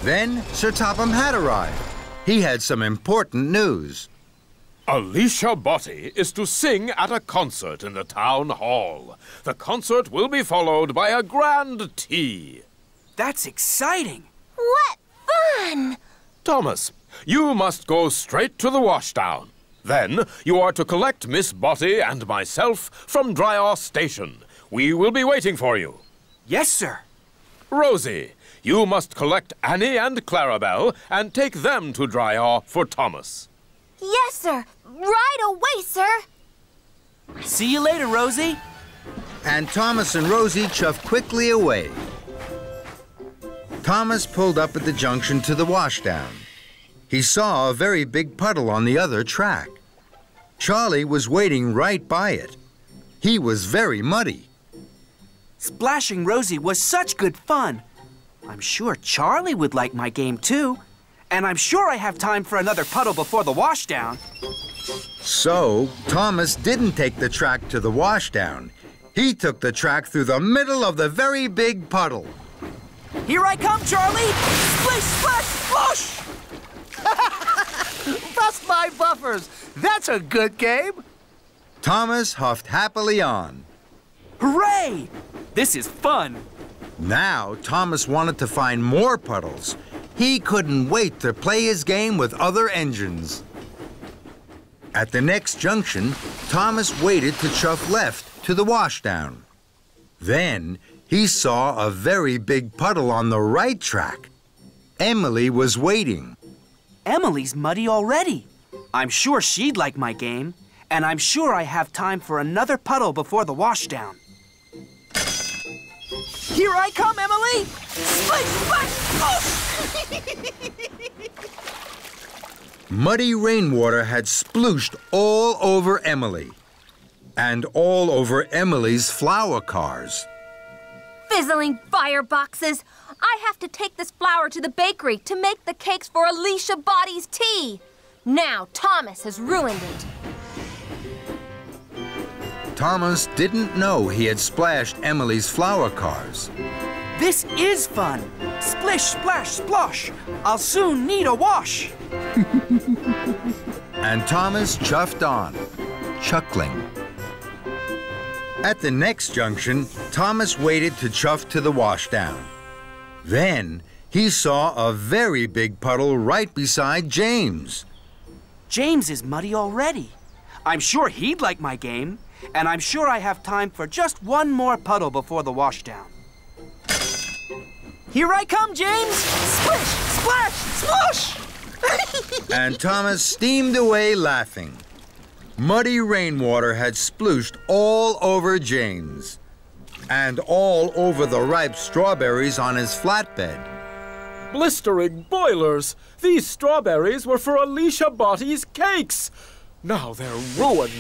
Then Sir Topham Hatt arrived. He had some important news. Alicia Botti is to sing at a concert in the town hall. The concert will be followed by a grand tea. That's exciting. What fun! Thomas, you must go straight to the washdown. Then you are to collect Miss Botti and myself from Dryaw Station. We will be waiting for you. Yes, sir. Rosie, you must collect Annie and Clarabelle and take them to Dryaw for Thomas. Yes, sir. Right away, sir. See you later, Rosie. And Thomas and Rosie chuffed quickly away. Thomas pulled up at the junction to the washdown. He saw a very big puddle on the other track. Charlie was waiting right by it. He was very muddy. Splashing Rosie was such good fun. I'm sure Charlie would like my game too. And I'm sure I have time for another puddle before the washdown. So, Thomas didn't take the track to the washdown. He took the track through the middle of the very big puddle. Here I come, Charlie! Splish, splash, splosh! Bust my buffers! That's a good game! Thomas huffed happily on. Hooray! This is fun. Now, Thomas wanted to find more puddles. He couldn't wait to play his game with other engines. At the next junction, Thomas waited to chuff left to the washdown. Then, he saw a very big puddle on the right track. Emily was waiting. Emily's muddy already. I'm sure she'd like my game, and I'm sure I have time for another puddle before the washdown. Here I come, Emily! Splish, splash, splosh! Muddy rainwater had splooshed all over Emily, and all over Emily's flower cars. Fizzling fireboxes! I have to take this flour to the bakery to make the cakes for Alicia Botti's tea. Now Thomas has ruined it. Thomas didn't know he had splashed Emily's flower cars. This is fun. Splish, splash, splosh. I'll soon need a wash. And Thomas chuffed on, chuckling. At the next junction, Thomas waited to chuff to the washdown. Then he saw a very big puddle right beside James. James is muddy already. I'm sure he'd like my game, and I'm sure I have time for just one more puddle before the washdown. Here I come, James! Splish, splash, splosh! And Thomas steamed away laughing. Muddy rainwater had splooshed all over James, and all over the ripe strawberries on his flatbed. Blistering boilers! These strawberries were for Alicia Botti's cakes! Now they're ruined.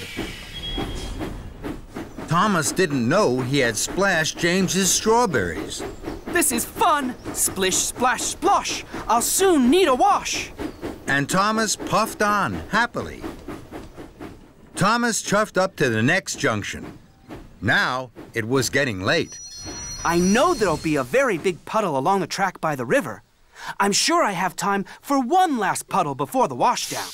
Thomas didn't know he had splashed James's strawberries. This is fun! Splish, splash, splosh! I'll soon need a wash! And Thomas puffed on happily. Thomas chuffed up to the next junction. Now it was getting late. I know there'll be a very big puddle along the track by the river. I'm sure I have time for one last puddle before the washdown.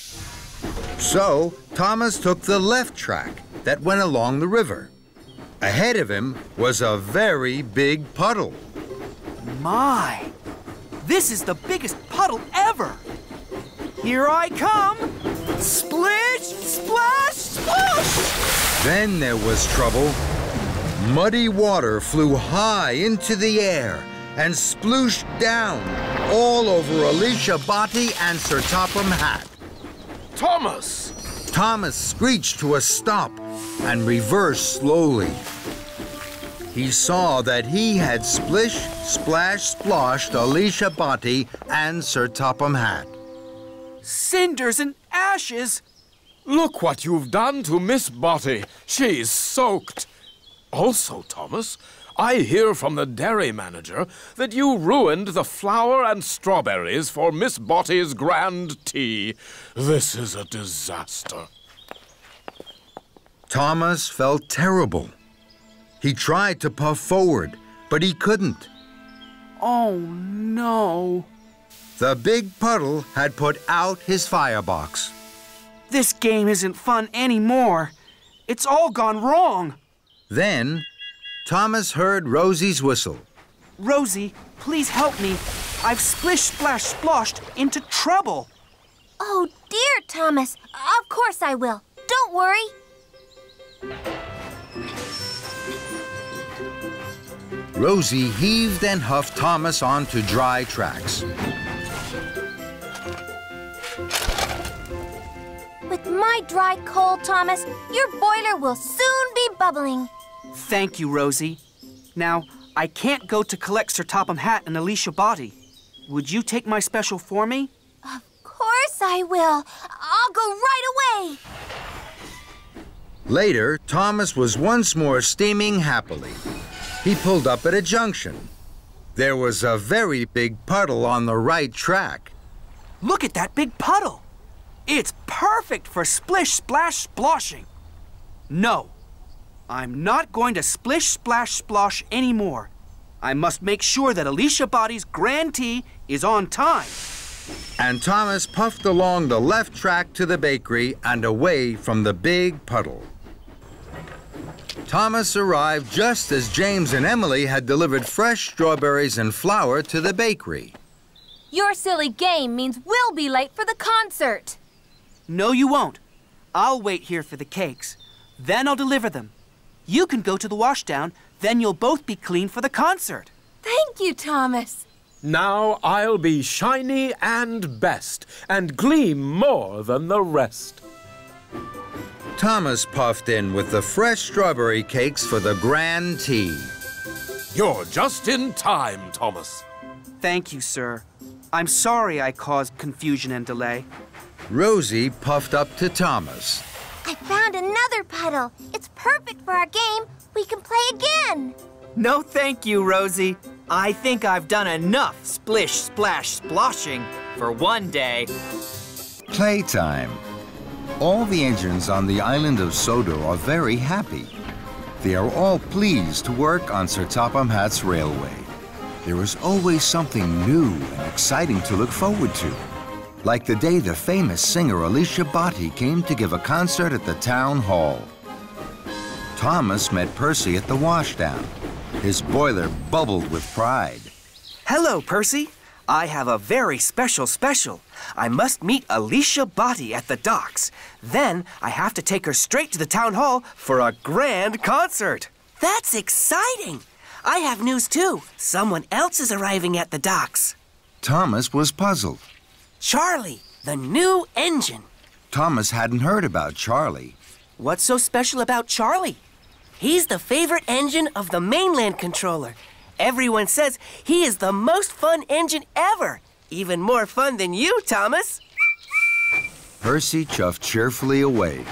So Thomas took the left track that went along the river. Ahead of him was a very big puddle. My! This is the biggest puddle ever! Here I come! Splish, splash, splash! Then there was trouble. Muddy water flew high into the air and splooshed down all over Alicia Botti and Sir Topham Hatt. Thomas! Thomas screeched to a stop and reversed slowly. He saw that he had splish, splash, splashed Alicia Botti and Sir Topham Hatt. Cinders and ashes! Look what you've done to Miss Botti. She's soaked. Also, Thomas, I hear from the dairy manager that you ruined the flour and strawberries for Miss Botti's grand tea. This is a disaster. Thomas felt terrible. He tried to puff forward, but he couldn't. Oh, no. The big puddle had put out his firebox. This game isn't fun anymore. It's all gone wrong. Then, Thomas heard Rosie's whistle. Rosie, please help me. I've splish-splash-splashed into trouble. Oh, dear, Thomas. Of course I will. Don't worry. Rosie heaved and huffed Thomas onto dry tracks. With my dry coal, Thomas, your boiler will soon be bubbling. Thank you, Rosie. Now, I can't go to collect Sir Topham Hatt and Alicia Botti. Would you take my special for me? Of course I will. I'll go right away. Later, Thomas was once more steaming happily. He pulled up at a junction. There was a very big puddle on the right track. Look at that big puddle. It's perfect for splish-splash-sploshing. No, I'm not going to splish-splash-splosh anymore. I must make sure that Alicia Botti's grand tea is on time. And Thomas puffed along the left track to the bakery and away from the big puddle. Thomas arrived just as James and Emily had delivered fresh strawberries and flour to the bakery. Your silly game means we'll be late for the concert. No, you won't. I'll wait here for the cakes. Then I'll deliver them. You can go to the washdown, then you'll both be clean for the concert. Thank you, Thomas. Now I'll be shiny and best, and gleam more than the rest. Thomas puffed in with the fresh strawberry cakes for the grand tea. You're just in time, Thomas. Thank you, sir. I'm sorry I caused confusion and delay. Rosie puffed up to Thomas. I found another puddle. It's perfect for our game. We can play again. No, thank you, Rosie. I think I've done enough splish-splash-sploshing for one day. Playtime. All the engines on the island of Sodor are very happy. They are all pleased to work on Sir Topham Hatt's railway. There is always something new and exciting to look forward to. Like the day the famous singer Alicia Botti came to give a concert at the town hall. Thomas met Percy at the washdown. His boiler bubbled with pride. Hello, Percy. I have a very special. I must meet Alicia Botti at the docks. Then I have to take her straight to the town hall for a grand concert. That's exciting. I have news too. Someone else is arriving at the docks. Thomas was puzzled. Charlie, the new engine. Thomas hadn't heard about Charlie. What's so special about Charlie? He's the favorite engine of the mainland controller. Everyone says he is the most fun engine ever. Even more fun than you, Thomas. Percy chuffed cheerfully away.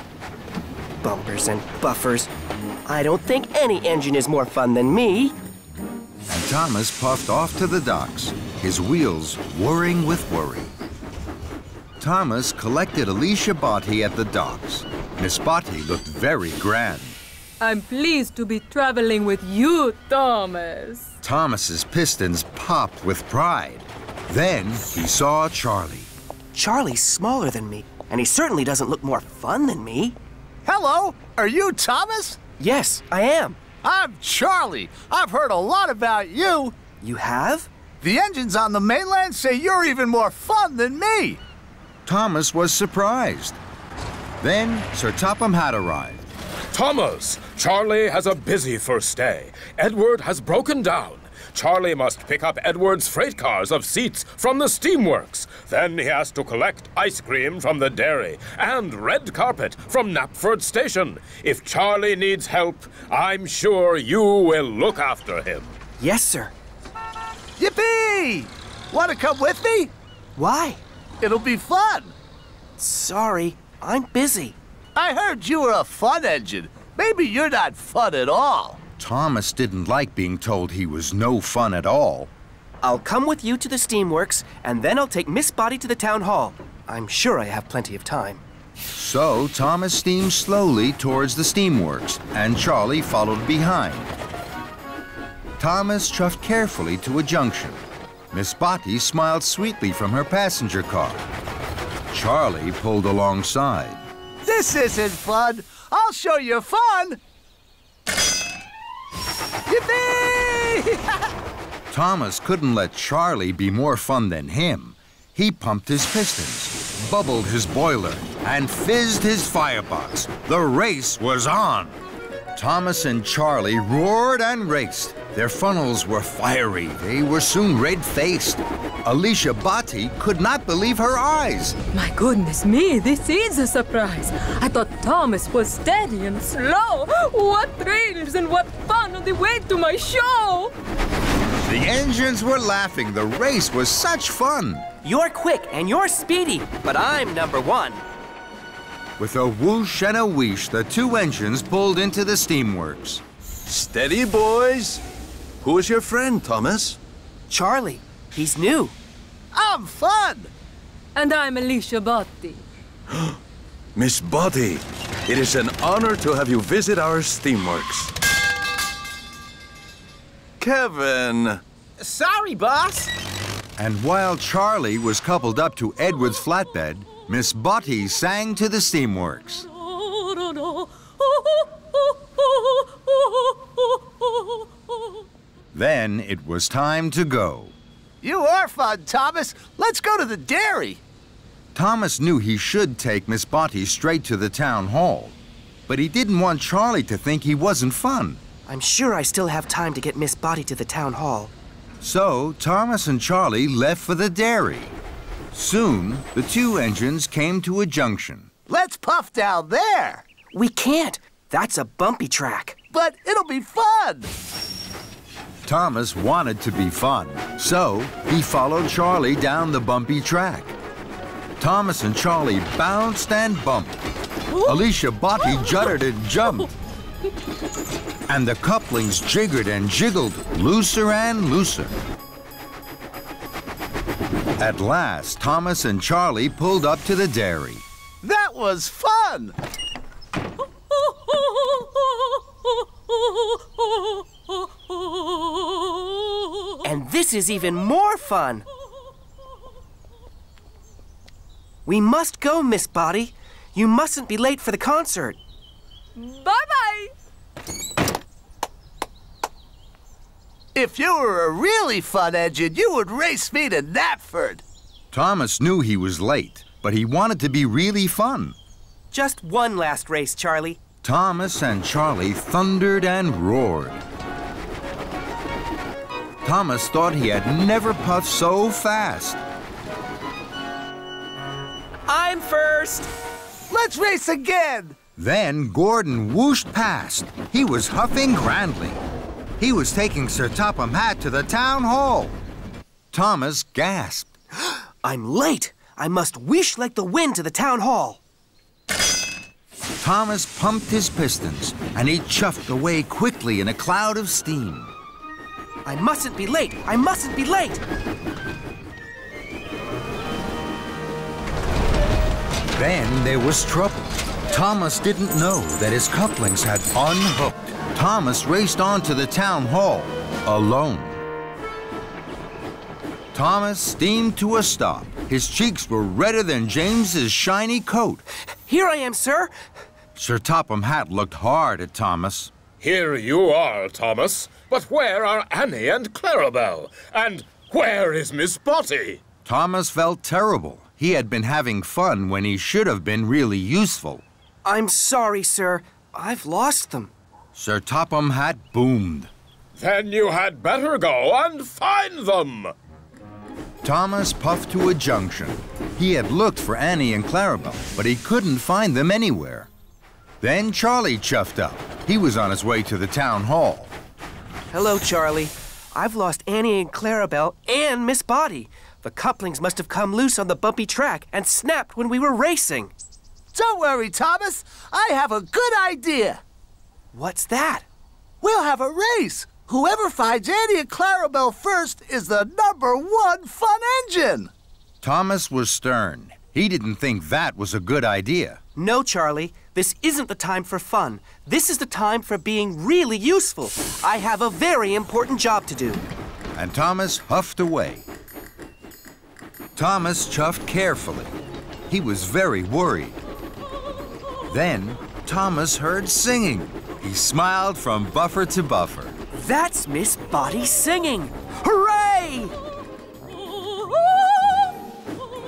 Bumpers and buffers. I don't think any engine is more fun than me. And Thomas puffed off to the docks, his wheels whirring with worry. Thomas collected Alicia Botti at the docks. Miss Botti looked very grand. I'm pleased to be traveling with you, Thomas. Thomas's pistons popped with pride. Then he saw Charlie. Charlie's smaller than me, and he certainly doesn't look more fun than me. Hello, are you Thomas? Yes, I am. I'm Charlie. I've heard a lot about you. You have? The engines on the mainland say you're even more fun than me. Thomas was surprised. Then Sir Topham Hatt arrived. Thomas, Charlie has a busy first day. Edward has broken down. Charlie must pick up Edward's freight cars of seats from the steamworks. Then he has to collect ice cream from the dairy and red carpet from Knapford Station. If Charlie needs help, I'm sure you will look after him. Yes, sir. Yippee! Want to come with me? Why? It'll be fun. Sorry, I'm busy. I heard you were a fun engine. Maybe you're not fun at all. Thomas didn't like being told he was no fun at all. I'll come with you to the steamworks, and then I'll take Miss Botti to the town hall. I'm sure I have plenty of time. So Thomas steamed slowly towards the steamworks, and Charlie followed behind. Thomas chuffed carefully to a junction. Miss Botty smiled sweetly from her passenger car. Charlie pulled alongside. This isn't fun. I'll show you fun. Yippee! Thomas couldn't let Charlie be more fun than him. He pumped his pistons, bubbled his boiler, and fizzed his firebox. The race was on. Thomas and Charlie roared and raced. Their funnels were fiery. They were soon red-faced. Alicia Botty could not believe her eyes. My goodness me, this is a surprise. I thought Thomas was steady and slow. What thrills and what fun on the way to my show! The engines were laughing. The race was such fun. You're quick and you're speedy, but I'm number one. With a whoosh and a wheesh, the two engines pulled into the steamworks. Steady, boys. Who is your friend, Thomas? Charlie. He's new. I'm fun. And I'm Alicia Botty. Miss Botty, it is an honor to have you visit our steamworks. Kevin. Sorry, boss. And while Charlie was coupled up to Edward's flatbed, Miss Botty sang to the steamworks. Then it was time to go. You are fun, Thomas. Let's go to the dairy. Thomas knew he should take Miss Botty straight to the town hall, but he didn't want Charlie to think he wasn't fun. I'm sure I still have time to get Miss Botty to the town hall. So Thomas and Charlie left for the dairy. Soon, the two engines came to a junction. Let's puff down there. We can't. That's a bumpy track. But it'll be fun. Thomas wanted to be fun, so he followed Charlie down the bumpy track. Thomas and Charlie bounced and bumped. Alicia Botty juddered and jumped. And the couplings jiggered and jiggled, looser and looser. At last, Thomas and Charlie pulled up to the dairy. That was fun! And this is even more fun! We must go, Miss Botty. You mustn't be late for the concert. Bye-bye! If you were a really fun engine, you would race me to Knapford. Thomas knew he was late, but he wanted to be really fun. Just one last race, Charlie. Thomas and Charlie thundered and roared. Thomas thought he had never puffed so fast. I'm first! Let's race again! Then Gordon whooshed past. He was huffing grandly. He was taking Sir Topham Hatt to the town hall. Thomas gasped. I'm late. I must whoosh like the wind to the town hall. Thomas pumped his pistons, and he chuffed away quickly in a cloud of steam. I mustn't be late. I mustn't be late. Then there was trouble. Thomas didn't know that his couplings had unhooked. Thomas raced on to the town hall, alone. Thomas steamed to a stop. His cheeks were redder than James's shiny coat. Here I am, sir. Sir Topham Hatt looked hard at Thomas. Here you are, Thomas. But where are Annie and Clarabelle? And where is Miss Botty? Thomas felt terrible. He had been having fun when he should have been really useful. I'm sorry, sir. I've lost them. Sir Topham Hatt boomed. Then you had better go and find them. Thomas puffed to a junction. He had looked for Annie and Clarabelle, but he couldn't find them anywhere. Then Charlie chuffed up. He was on his way to the town hall. Hello, Charlie. I've lost Annie and Clarabelle and Miss Botty. The couplings must have come loose on the bumpy track and snapped when we were racing. Don't worry, Thomas. I have a good idea. What's that? We'll have a race. Whoever finds Annie and Clarabelle first is the #1 fun engine. Thomas was stern. He didn't think that was a good idea. No, Charlie. This isn't the time for fun. This is the time for being really useful. I have a very important job to do. And Thomas huffed away. Thomas chuffed carefully. He was very worried. Then Thomas heard singing. He smiled from buffer to buffer. That's Miss Spotty singing! Hooray!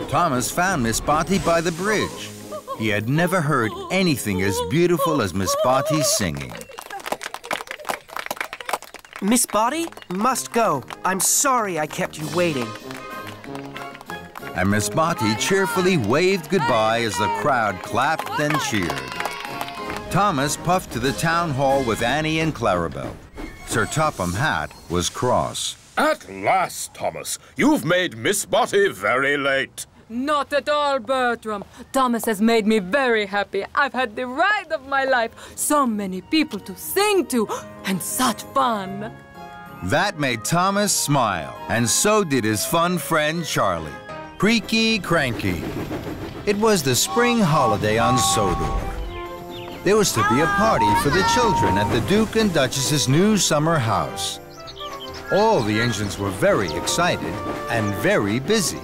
Thomas found Miss Spotty by the bridge. He had never heard anything as beautiful as Miss Spotty singing. Miss Spotty, must go. I'm sorry I kept you waiting. And Miss Spotty cheerfully waved goodbye as the crowd clapped and cheered. Thomas puffed to the town hall with Annie and Clarabelle. Sir Topham Hatt was cross. At last, Thomas. You've made Miss Spotty very late. Not at all, Bertram. Thomas has made me very happy. I've had the ride of my life. So many people to sing to, and such fun. That made Thomas smile, and so did his fun friend Charlie. Creaky Cranky. It was the spring holiday on Sodor. There was to be a party for the children at the Duke and Duchess's new summer house. All the engines were very excited and very busy.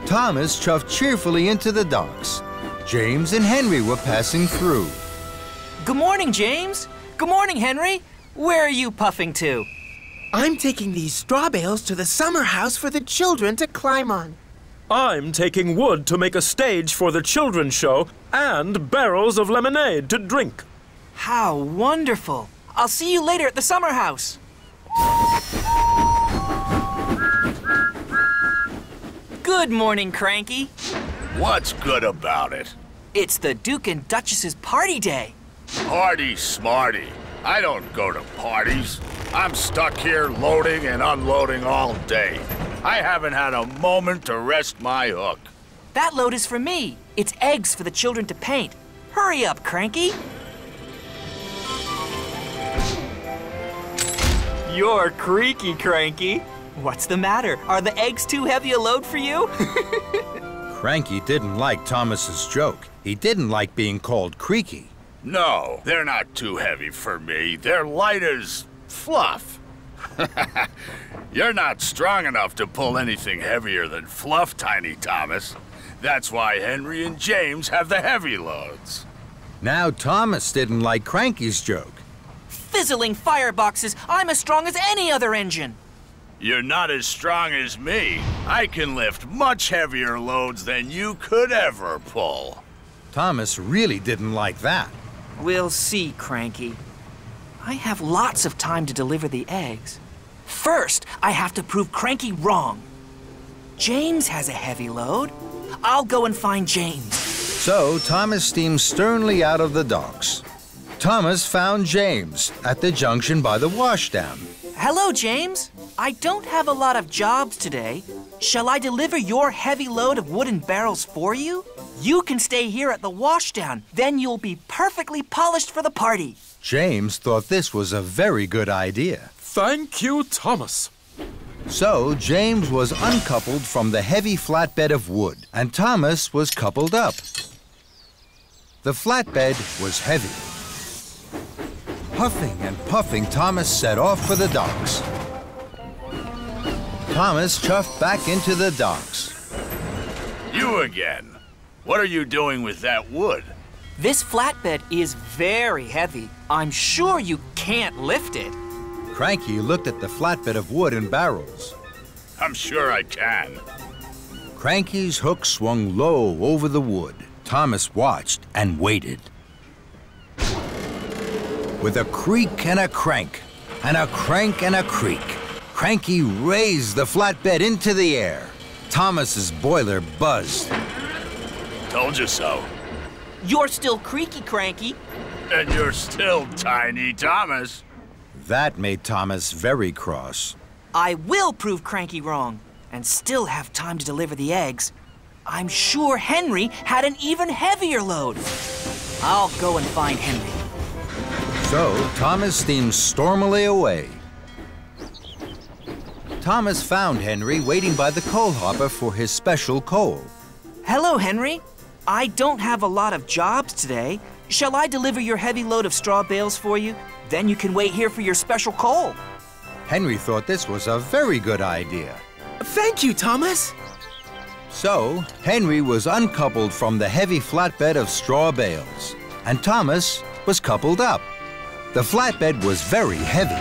Thomas chuffed cheerfully into the docks. James and Henry were passing through. Good morning, James. Good morning, Henry. Where are you puffing to? I'm taking these straw bales to the summer house for the children to climb on. I'm taking wood to make a stage for the children's show and barrels of lemonade to drink. How wonderful. I'll see you later at the summer house. Good morning, Cranky. What's good about it? It's the Duke and Duchess's party day. Party smarty. I don't go to parties. I'm stuck here loading and unloading all day. I haven't had a moment to rest my hook. That load is for me. It's eggs for the children to paint. Hurry up, Cranky. You're creaky, Cranky. What's the matter? Are the eggs too heavy a load for you? Cranky didn't like Thomas's joke. He didn't like being called creaky. No, they're not too heavy for me. They're light as fluff. You're not strong enough to pull anything heavier than fluff, Tiny Thomas. That's why Henry and James have the heavy loads. Now Thomas didn't like Cranky's joke. Fizzling fireboxes, I'm as strong as any other engine. You're not as strong as me. I can lift much heavier loads than you could ever pull. Thomas really didn't like that. We'll see, Cranky. I have lots of time to deliver the eggs. First, I have to prove Cranky wrong. James has a heavy load. I'll go and find James. So Thomas steamed sternly out of the docks. Thomas found James at the junction by the washdown. Hello, James. I don't have a lot of jobs today. Shall I deliver your heavy load of wooden barrels for you? You can stay here at the washdown. Then you'll be perfectly polished for the party. James thought this was a very good idea. Thank you, Thomas. So James was uncoupled from the heavy flatbed of wood, and Thomas was coupled up. The flatbed was heavy. Huffing and puffing, Thomas set off for the docks. Thomas chuffed back into the docks. You again. What are you doing with that wood? This flatbed is very heavy. I'm sure you can't lift it. Cranky looked at the flatbed of wood and barrels. I'm sure I can. Cranky's hook swung low over the wood. Thomas watched and waited. With a creak and a crank, and a crank and a creak, Cranky raised the flatbed into the air. Thomas's boiler buzzed. Told you so. You're still creaky, Cranky. And you're still Tiny Thomas. That made Thomas very cross. I will prove Cranky wrong, and still have time to deliver the eggs. I'm sure Henry had an even heavier load. I'll go and find Henry. So Thomas steamed stormily away. Thomas found Henry waiting by the coal hopper for his special coal. Hello, Henry. I don't have a lot of jobs today. Shall I deliver your heavy load of straw bales for you? Then you can wait here for your special coal. Henry thought this was a very good idea. Thank you, Thomas. So, Henry was uncoupled from the heavy flatbed of straw bales, and Thomas was coupled up. The flatbed was very heavy.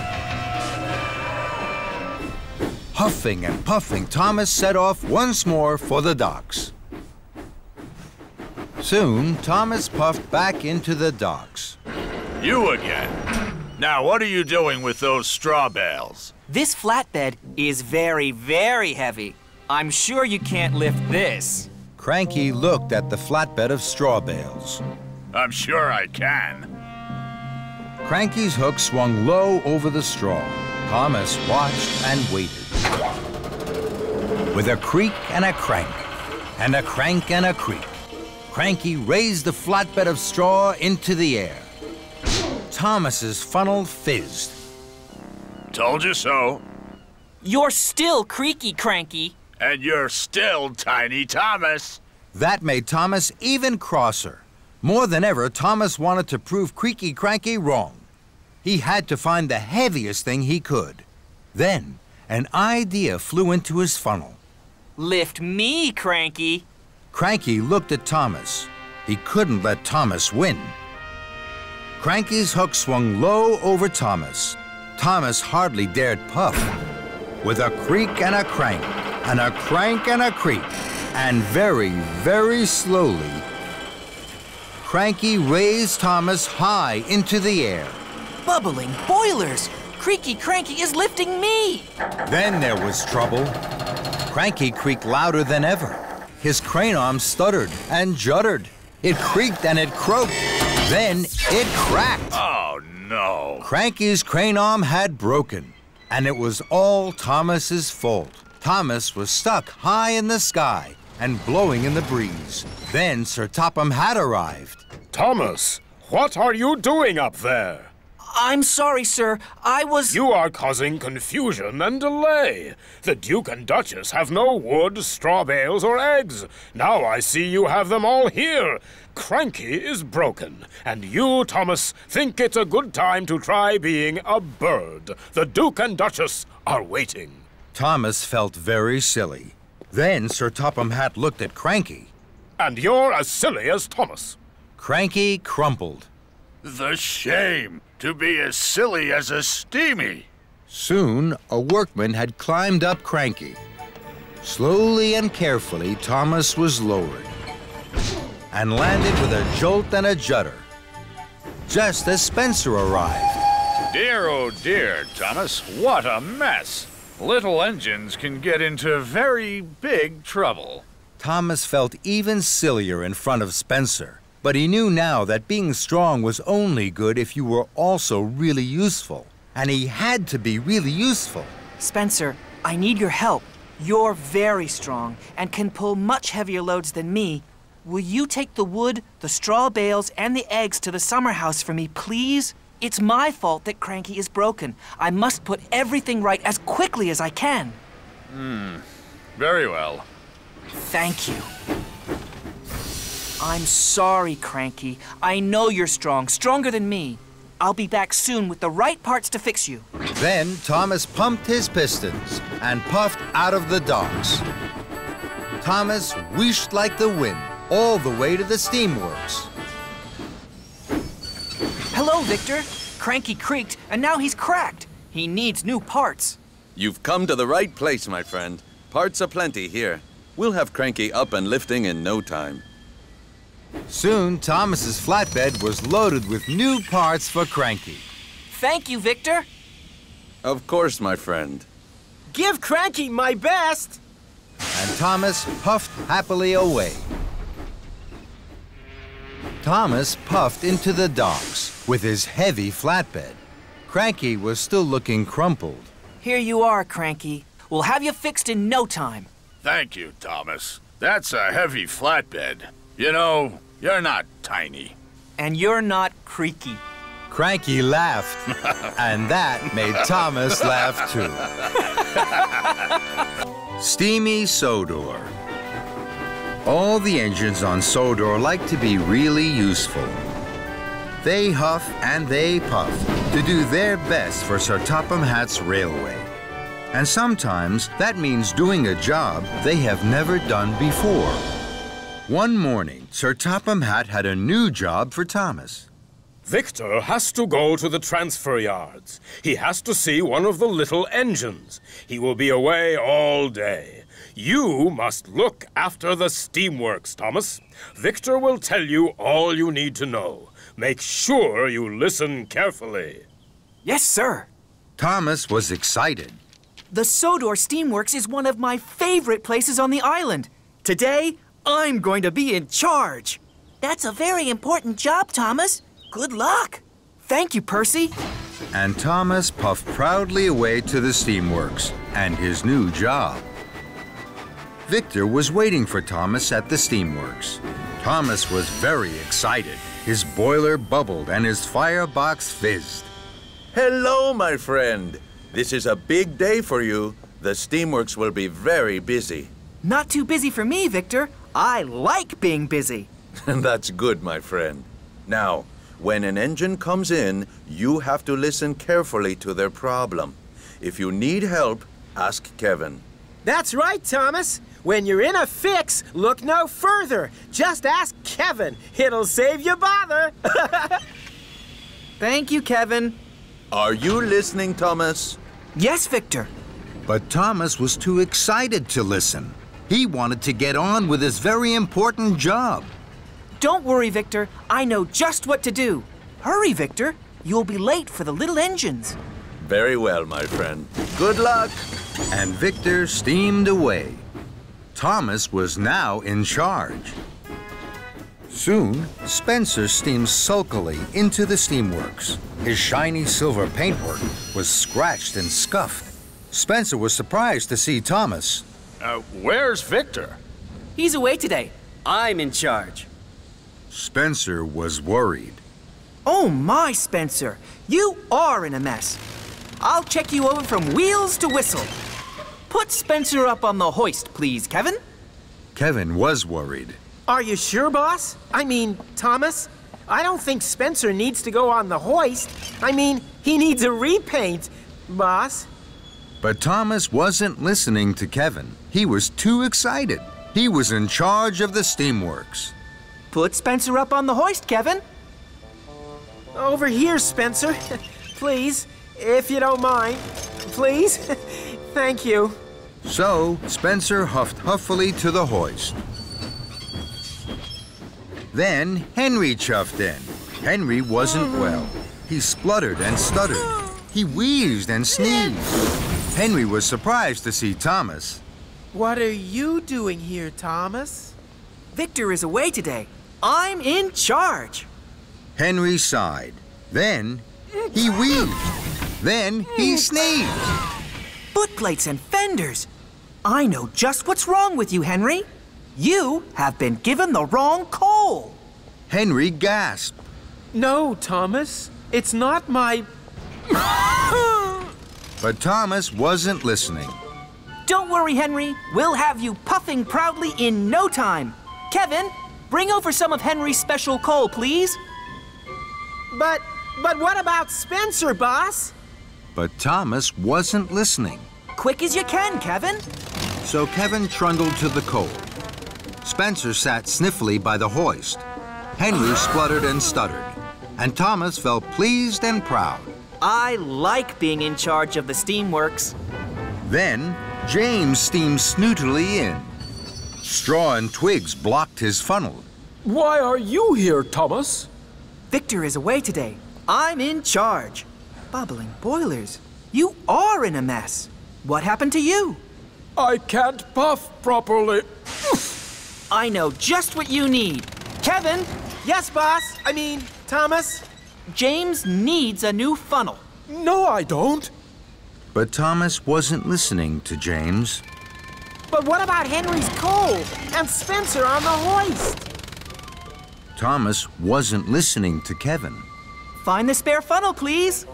Huffing and puffing, Thomas set off once more for the docks. Soon, Thomas puffed back into the docks. You again. Now, what are you doing with those straw bales? This flatbed is very, very heavy. I'm sure you can't lift this. Cranky looked at the flatbed of straw bales. I'm sure I can. Cranky's hook swung low over the straw. Thomas watched and waited. With a creak and a crank, and a crank and a creak, Cranky raised the flatbed of straw into the air. Thomas's funnel fizzed. Told you so. You're still creaky, Cranky. And you're still Tiny Thomas. That made Thomas even crosser. More than ever, Thomas wanted to prove Creaky Cranky wrong. He had to find the heaviest thing he could. Then, an idea flew into his funnel. Lift me, Cranky. Cranky looked at Thomas. He couldn't let Thomas win. Cranky's hook swung low over Thomas. Thomas hardly dared puff. With a creak and a crank, and a crank and a creak, and very, very slowly, Cranky raised Thomas high into the air. Bubbling boilers! Creaky Cranky is lifting me! Then there was trouble. Cranky creaked louder than ever. His crane arm stuttered and juddered. It creaked and it croaked. Then it cracked. Oh, no. Cranky's crane arm had broken, and it was all Thomas's fault. Thomas was stuck high in the sky and blowing in the breeze. Then Sir Topham Hatt arrived. Thomas, what are you doing up there? I'm sorry, sir. I was... You are causing confusion and delay. The Duke and Duchess have no wood, straw bales, or eggs. Now I see you have them all here. Cranky is broken, and you, Thomas, think it's a good time to try being a bird. The Duke and Duchess are waiting. Thomas felt very silly. Then Sir Topham Hatt looked at Cranky. And you're as silly as Thomas. Cranky crumpled. The shame to be as silly as a steamy. Soon, a workman had climbed up Cranky. Slowly and carefully, Thomas was lowered and landed with a jolt and a judder, just as Spencer arrived. Dear, oh dear, Thomas, what a mess. Little engines can get into very big trouble. Thomas felt even sillier in front of Spencer. But he knew now that being strong was only good if you were also really useful. And he had to be really useful. Spencer, I need your help. You're very strong and can pull much heavier loads than me. Will you take the wood, the straw bales, and the eggs to the summer house for me, please? It's my fault that Cranky is broken. I must put everything right as quickly as I can. Very well. Thank you. I'm sorry, Cranky. I know you're strong, stronger than me. I'll be back soon with the right parts to fix you. Then Thomas pumped his pistons and puffed out of the docks. Thomas wheeshed like the wind all the way to the steamworks. Hello, Victor. Cranky creaked, and now he's cracked. He needs new parts. You've come to the right place, my friend. Parts aplenty here. We'll have Cranky up and lifting in no time. Soon, Thomas's flatbed was loaded with new parts for Cranky. Thank you, Victor. Of course, my friend. Give Cranky my best. And Thomas puffed happily away. Thomas puffed into the docks with his heavy flatbed. Cranky was still looking crumpled. Here you are, Cranky. We'll have you fixed in no time. Thank you, Thomas. That's a heavy flatbed. You know, you're not tiny. And you're not creaky. Cranky laughed, and that made Thomas laugh too. Steamy Sodor. All the engines on Sodor like to be really useful. They huff and they puff to do their best for Sir Topham Hatt's railway. And sometimes that means doing a job they have never done before. One morning, Sir Topham Hatt had a new job for Thomas. Victor has to go to the transfer yards. He has to see one of the little engines. He will be away all day. You must look after the steamworks, Thomas. Victor will tell you all you need to know. Make sure you listen carefully. Yes, sir. Thomas was excited. The Sodor Steamworks is one of my favorite places on the island. Today, I'm going to be in charge. That's a very important job, Thomas. Good luck. Thank you, Percy. And Thomas puffed proudly away to the steamworks and his new job. Victor was waiting for Thomas at the steamworks. Thomas was very excited. His boiler bubbled and his firebox fizzed. Hello, my friend. This is a big day for you. The steamworks will be very busy. Not too busy for me, Victor. I like being busy. That's good, my friend. Now, when an engine comes in, you have to listen carefully to their problem. If you need help, ask Kevin. That's right, Thomas. When you're in a fix, look no further. Just ask Kevin. It'll save you bother. Thank you, Kevin. Are you listening, Thomas? Yes, Victor. But Thomas was too excited to listen. He wanted to get on with his very important job. Don't worry, Victor. I know just what to do. Hurry, Victor. You'll be late for the little engines. Very well, my friend. Good luck. And Victor steamed away. Thomas was now in charge. Soon, Spencer steamed sulkily into the steamworks. His shiny silver paintwork was scratched and scuffed. Spencer was surprised to see Thomas. Where's Victor? He's away today. I'm in charge. Spencer was worried. Oh my, Spencer. You are in a mess. I'll check you over from wheels to whistle. Put Spencer up on the hoist, please, Kevin. Kevin was worried. Are you sure, boss? I mean, Thomas? I don't think Spencer needs to go on the hoist. I mean, he needs a repaint, boss. But Thomas wasn't listening to Kevin. He was too excited. He was in charge of the steamworks. Put Spencer up on the hoist, Kevin. Over here, Spencer. Please, if you don't mind. Please. Thank you. So, Spencer huffed huffily to the hoist. Then, Henry chuffed in. Henry wasn't well. He spluttered and stuttered. He wheezed and sneezed. Henry was surprised to see Thomas. What are you doing here, Thomas? Victor is away today. I'm in charge. Henry sighed. Then, he wheezed. Then, he sneezed. Footplates and fenders. I know just what's wrong with you, Henry. You have been given the wrong coal. Henry gasped. No, Thomas. It's not my... But Thomas wasn't listening. Don't worry, Henry. We'll have you puffing proudly in no time. Kevin, bring over some of Henry's special coal, please. But what about Spencer, boss? But Thomas wasn't listening. Quick as you can, Kevin. So Kevin trundled to the coal. Spencer sat sniffly by the hoist. Henry spluttered and stuttered. And Thomas felt pleased and proud. I like being in charge of the steamworks. Then, James steamed snootily in. Straw and twigs blocked his funnel. Why are you here, Thomas? Victor is away today. I'm in charge. Bubbling boilers. You are in a mess. What happened to you? I can't puff properly. I know just what you need. Kevin! Yes, boss. I mean, Thomas. James needs a new funnel. No, I don't. But Thomas wasn't listening to James. But what about Henry's coal and Spencer on the hoist? Thomas wasn't listening to Kevin. Find the spare funnel, please.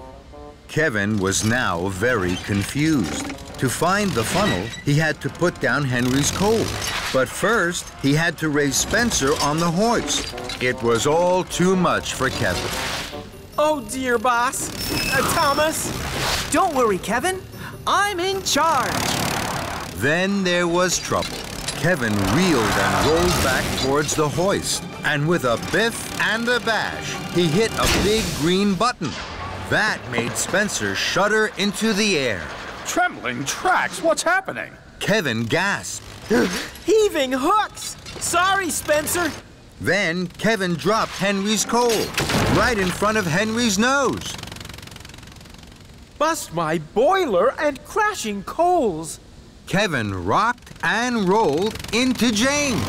Kevin was now very confused. To find the funnel, he had to put down Henry's coal. But first, he had to raise Spencer on the hoist. It was all too much for Kevin. Oh dear, boss. Thomas. Don't worry, Kevin. I'm in charge. Then there was trouble. Kevin reeled and rolled back towards the hoist. And with a biff and a bash, he hit a big green button. That made Spencer shudder into the air. Trembling tracks, what's happening? Kevin gasped. Heaving hooks! Sorry, Spencer. Then Kevin dropped Henry's coal right in front of Henry's nose. Bust my boiler and crashing coals. Kevin rocked and rolled into James.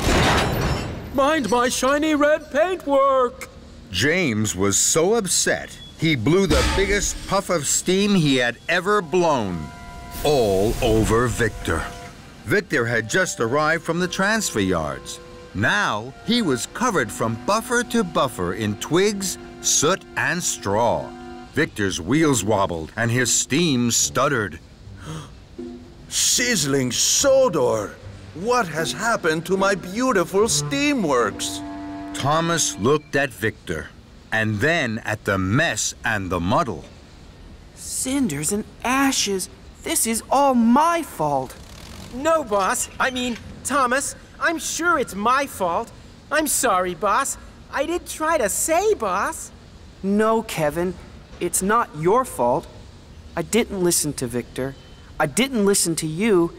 Mind my shiny red paintwork! James was so upset, he blew the biggest puff of steam he had ever blown. All over Victor. Victor had just arrived from the transfer yards. Now he was covered from buffer to buffer in twigs, soot, and straw. Victor's wheels wobbled and his steam stuttered. Sizzling Sodor! What has happened to my beautiful steamworks? Thomas looked at Victor and then at the mess and the muddle. Cinders and ashes. This is all my fault. No, boss. I mean, Thomas, I'm sure it's my fault. I'm sorry, boss. I did try to say, boss. No, Kevin. It's not your fault. I didn't listen to Victor. I didn't listen to you.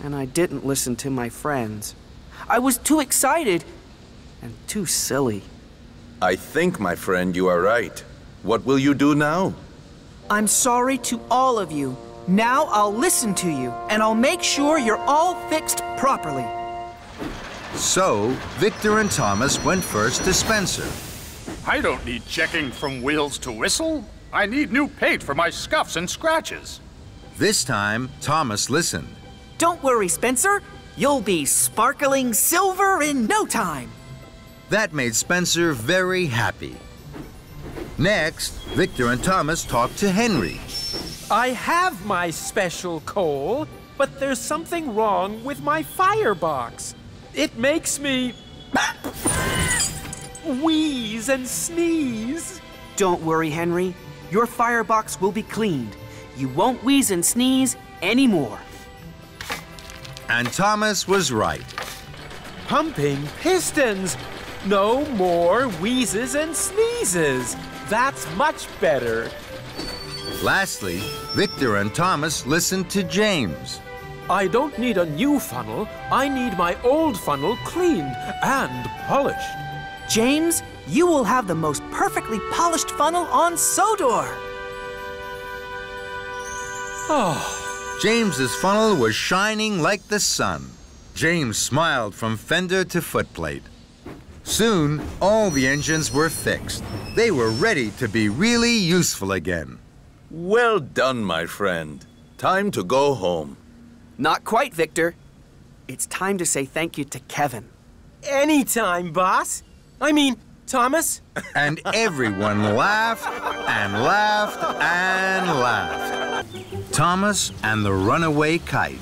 And I didn't listen to my friends. I was too excited and too silly. I think, my friend, you are right. What will you do now? I'm sorry to all of you. Now I'll listen to you, and I'll make sure you're all fixed properly. So, Victor and Thomas went first to Spencer. I don't need checking from wheels to whistle. I need new paint for my scuffs and scratches. This time, Thomas listened. Don't worry, Spencer. You'll be sparkling silver in no time. That made Spencer very happy. Next, Victor and Thomas talked to Henry. I have my special coal, but there's something wrong with my firebox. It makes me wheeze and sneeze. Don't worry, Henry. Your firebox will be cleaned. You won't wheeze and sneeze anymore. And Thomas was right. Pumping pistons. No more wheezes and sneezes. That's much better. Lastly, Victor and Thomas listened to James. I don't need a new funnel. I need my old funnel cleaned and polished. James, you will have the most perfectly polished funnel on Sodor. Oh. James's funnel was shining like the sun. James smiled from fender to footplate. Soon, all the engines were fixed. They were ready to be really useful again. Well done, my friend. Time to go home. Not quite, Victor. It's time to say thank you to Kevin. Anytime, boss. I mean, Thomas. And everyone laughed and laughed and laughed. Thomas and the runaway kite.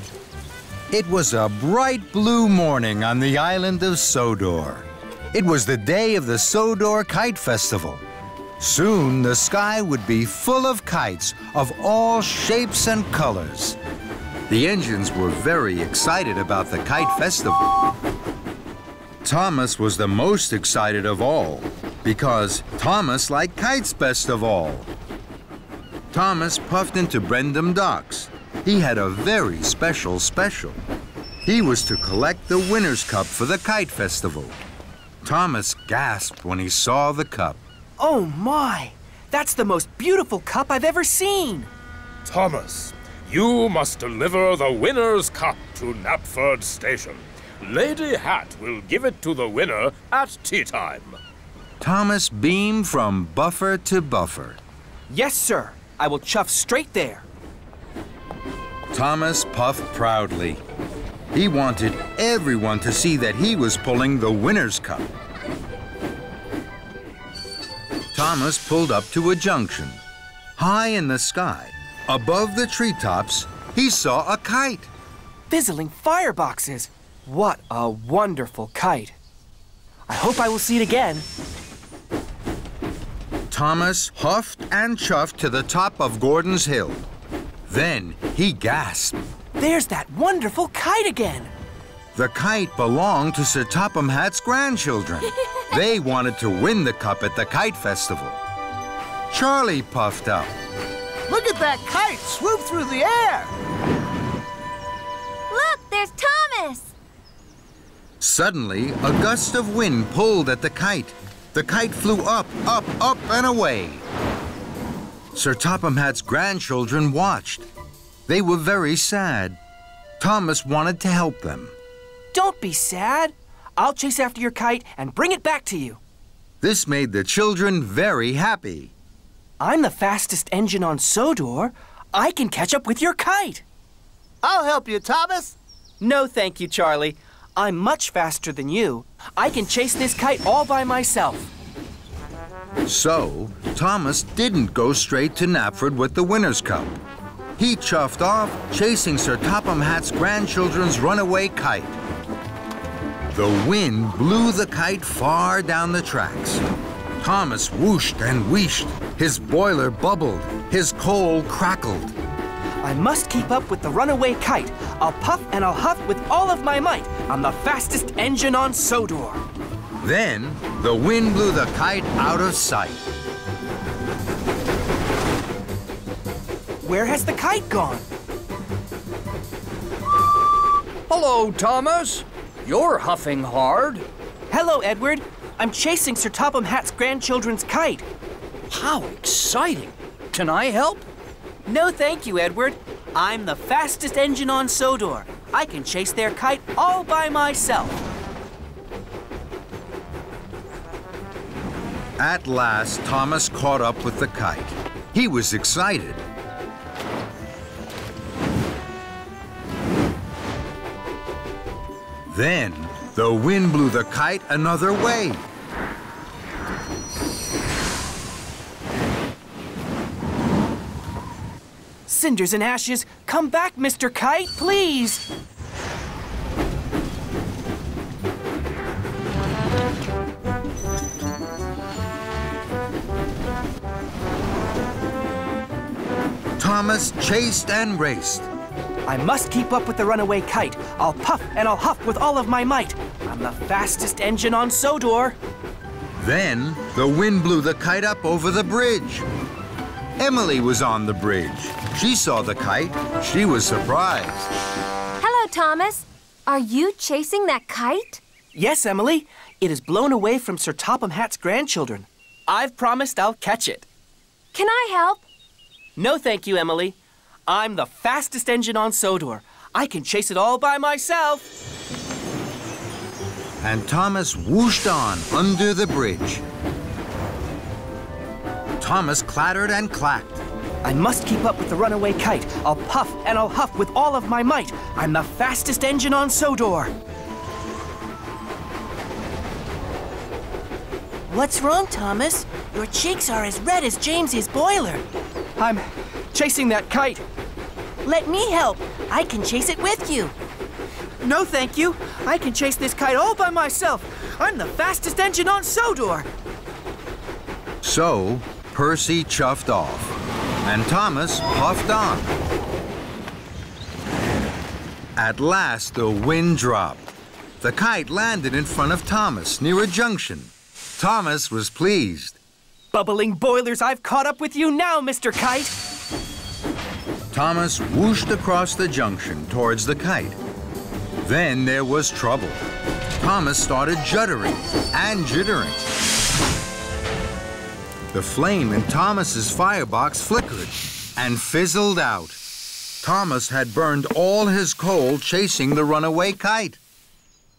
It was a bright blue morning on the island of Sodor. It was the day of the Sodor Kite Festival. Soon the sky would be full of kites of all shapes and colors. The engines were very excited about the kite festival. Thomas was the most excited of all because Thomas liked kites best of all. Thomas puffed into Brendam Docks. He had a very special. He was to collect the winner's cup for the kite festival. Thomas gasped when he saw the cup. Oh my! That's the most beautiful cup I've ever seen! Thomas, you must deliver the winner's cup to Knapford Station. Lady Hat will give it to the winner at tea time. Thomas beamed from buffer to buffer. Yes, sir. I will chuff straight there. Thomas puffed proudly. He wanted everyone to see that he was pulling the winner's cup. Thomas pulled up to a junction. High in the sky, above the treetops, he saw a kite. Fizzling fireboxes. What a wonderful kite. I hope I will see it again. Thomas huffed and chuffed to the top of Gordon's Hill. Then he gasped. There's that wonderful kite again. The kite belonged to Sir Topham Hatt's grandchildren. They wanted to win the cup at the Kite Festival. Charlie puffed up. Look at that kite swoop through the air! Look, there's Thomas! Suddenly, a gust of wind pulled at the kite. The kite flew up, up, up, and away. Sir Topham Hatt's grandchildren watched. They were very sad. Thomas wanted to help them. Don't be sad. I'll chase after your kite and bring it back to you. This made the children very happy. I'm the fastest engine on Sodor. I can catch up with your kite. I'll help you, Thomas. No, thank you, Charlie. I'm much faster than you. I can chase this kite all by myself. So, Thomas didn't go straight to Knapford with the Winner's Cup. He chuffed off, chasing Sir Topham Hatt's grandchildren's runaway kite. The wind blew the kite far down the tracks. Thomas whooshed and wheeshed. His boiler bubbled. His coal crackled. I must keep up with the runaway kite. I'll puff and I'll huff with all of my might. I'm the fastest engine on Sodor. Then, the wind blew the kite out of sight. Where has the kite gone? Hello, Thomas. You're huffing hard. Hello, Edward. I'm chasing Sir Topham Hatt's grandchildren's kite. How exciting. Can I help? No, thank you, Edward. I'm the fastest engine on Sodor. I can chase their kite all by myself. At last, Thomas caught up with the kite. He was excited. Then, the wind blew the kite another way. Cinders and ashes, come back, Mr. Kite, please. Thomas chased and raced. I must keep up with the runaway kite. I'll puff and I'll huff with all of my might. I'm the fastest engine on Sodor. Then, the wind blew the kite up over the bridge. Emily was on the bridge. She saw the kite. She was surprised. Hello, Thomas. Are you chasing that kite? Yes, Emily. It is blown away from Sir Topham Hatt's grandchildren. I've promised I'll catch it. Can I help? No, thank you, Emily. I'm the fastest engine on Sodor. I can chase it all by myself. And Thomas whooshed on under the bridge. Thomas clattered and clacked. I must keep up with the runaway kite. I'll puff and I'll huff with all of my might. I'm the fastest engine on Sodor. What's wrong, Thomas? Your cheeks are as red as James's boiler. I'm chasing that kite. Let me help. I can chase it with you. No, thank you. I can chase this kite all by myself. I'm the fastest engine on Sodor. So, Percy chuffed off, and Thomas puffed on. At last, the wind dropped. The kite landed in front of Thomas near a junction. Thomas was pleased. Bubbling boilers, I've caught up with you now, Mr. Kite. Thomas whooshed across the junction towards the kite. Then there was trouble. Thomas started juddering and jittering. The flame in Thomas's firebox flickered and fizzled out. Thomas had burned all his coal chasing the runaway kite.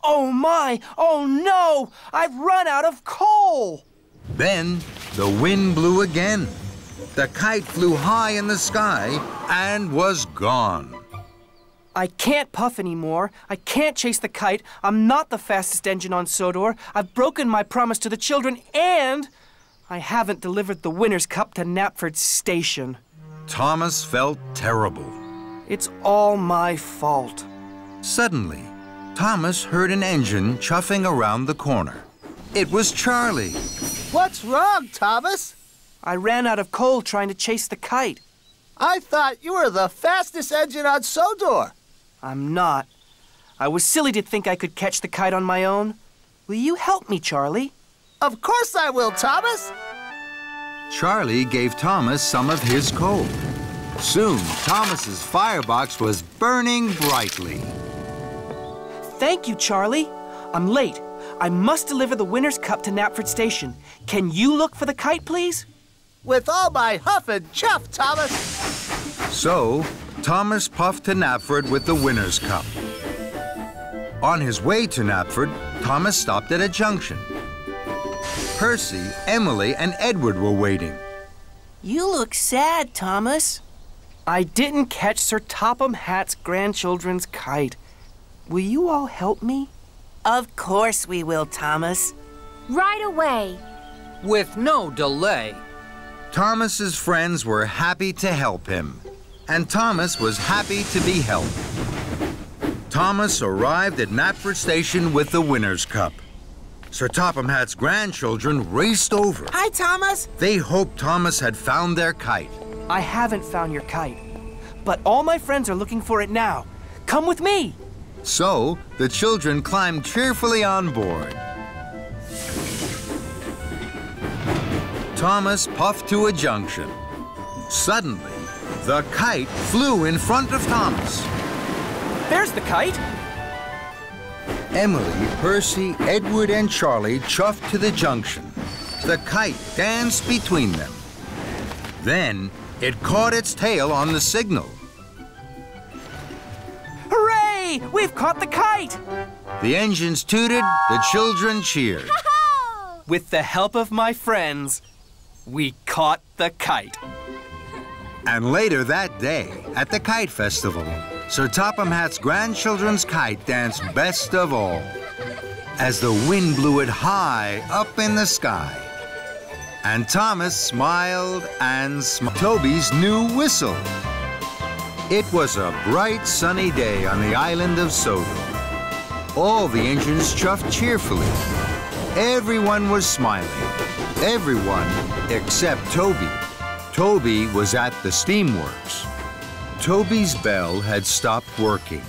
Oh my! Oh no! I've run out of coal! Then the wind blew again. The kite flew high in the sky and was gone. I can't puff anymore. I can't chase the kite. I'm not the fastest engine on Sodor. I've broken my promise to the children, and I haven't delivered the Winner's Cup to Knapford Station. Thomas felt terrible. It's all my fault. Suddenly, Thomas heard an engine chuffing around the corner. It was Charlie. What's wrong, Thomas? I ran out of coal trying to chase the kite. I thought you were the fastest engine on Sodor. I'm not. I was silly to think I could catch the kite on my own. Will you help me, Charlie? Of course I will, Thomas. Charlie gave Thomas some of his coal. Soon, Thomas's firebox was burning brightly. Thank you, Charlie. I'm late. I must deliver the winner's cup to Knapford Station. Can you look for the kite, please? With all my huff and chuff, Thomas. So, Thomas puffed to Knapford with the winner's cup. On his way to Knapford, Thomas stopped at a junction. Percy, Emily, and Edward were waiting. You look sad, Thomas. I didn't catch Sir Topham Hatt's grandchildren's kite. Will you all help me? Of course we will, Thomas. Right away. With no delay. Thomas's friends were happy to help him, and Thomas was happy to be helped. Thomas arrived at Knapford Station with the winner's cup. Sir Topham Hatt's grandchildren raced over. Hi, Thomas. They hoped Thomas had found their kite. I haven't found your kite, but all my friends are looking for it now. Come with me. So, the children climbed cheerfully on board. Thomas puffed to a junction. Suddenly, the kite flew in front of Thomas. There's the kite. Emily, Percy, Edward, and Charlie chuffed to the junction. The kite danced between them. Then, it caught its tail on the signal. Hooray! We've caught the kite! The engines tooted, the children cheered. With the help of my friends, we caught the kite. And later that day, at the Kite Festival, Sir Topham Hatt's grandchildren's kite danced best of all, as the wind blew it high up in the sky. And Thomas smiled and smiled. Toby's new whistle. It was a bright, sunny day on the island of Sodor. All the engines chuffed cheerfully. Everyone was smiling. Everyone except Toby. Toby was at the steamworks. Toby's bell had stopped working.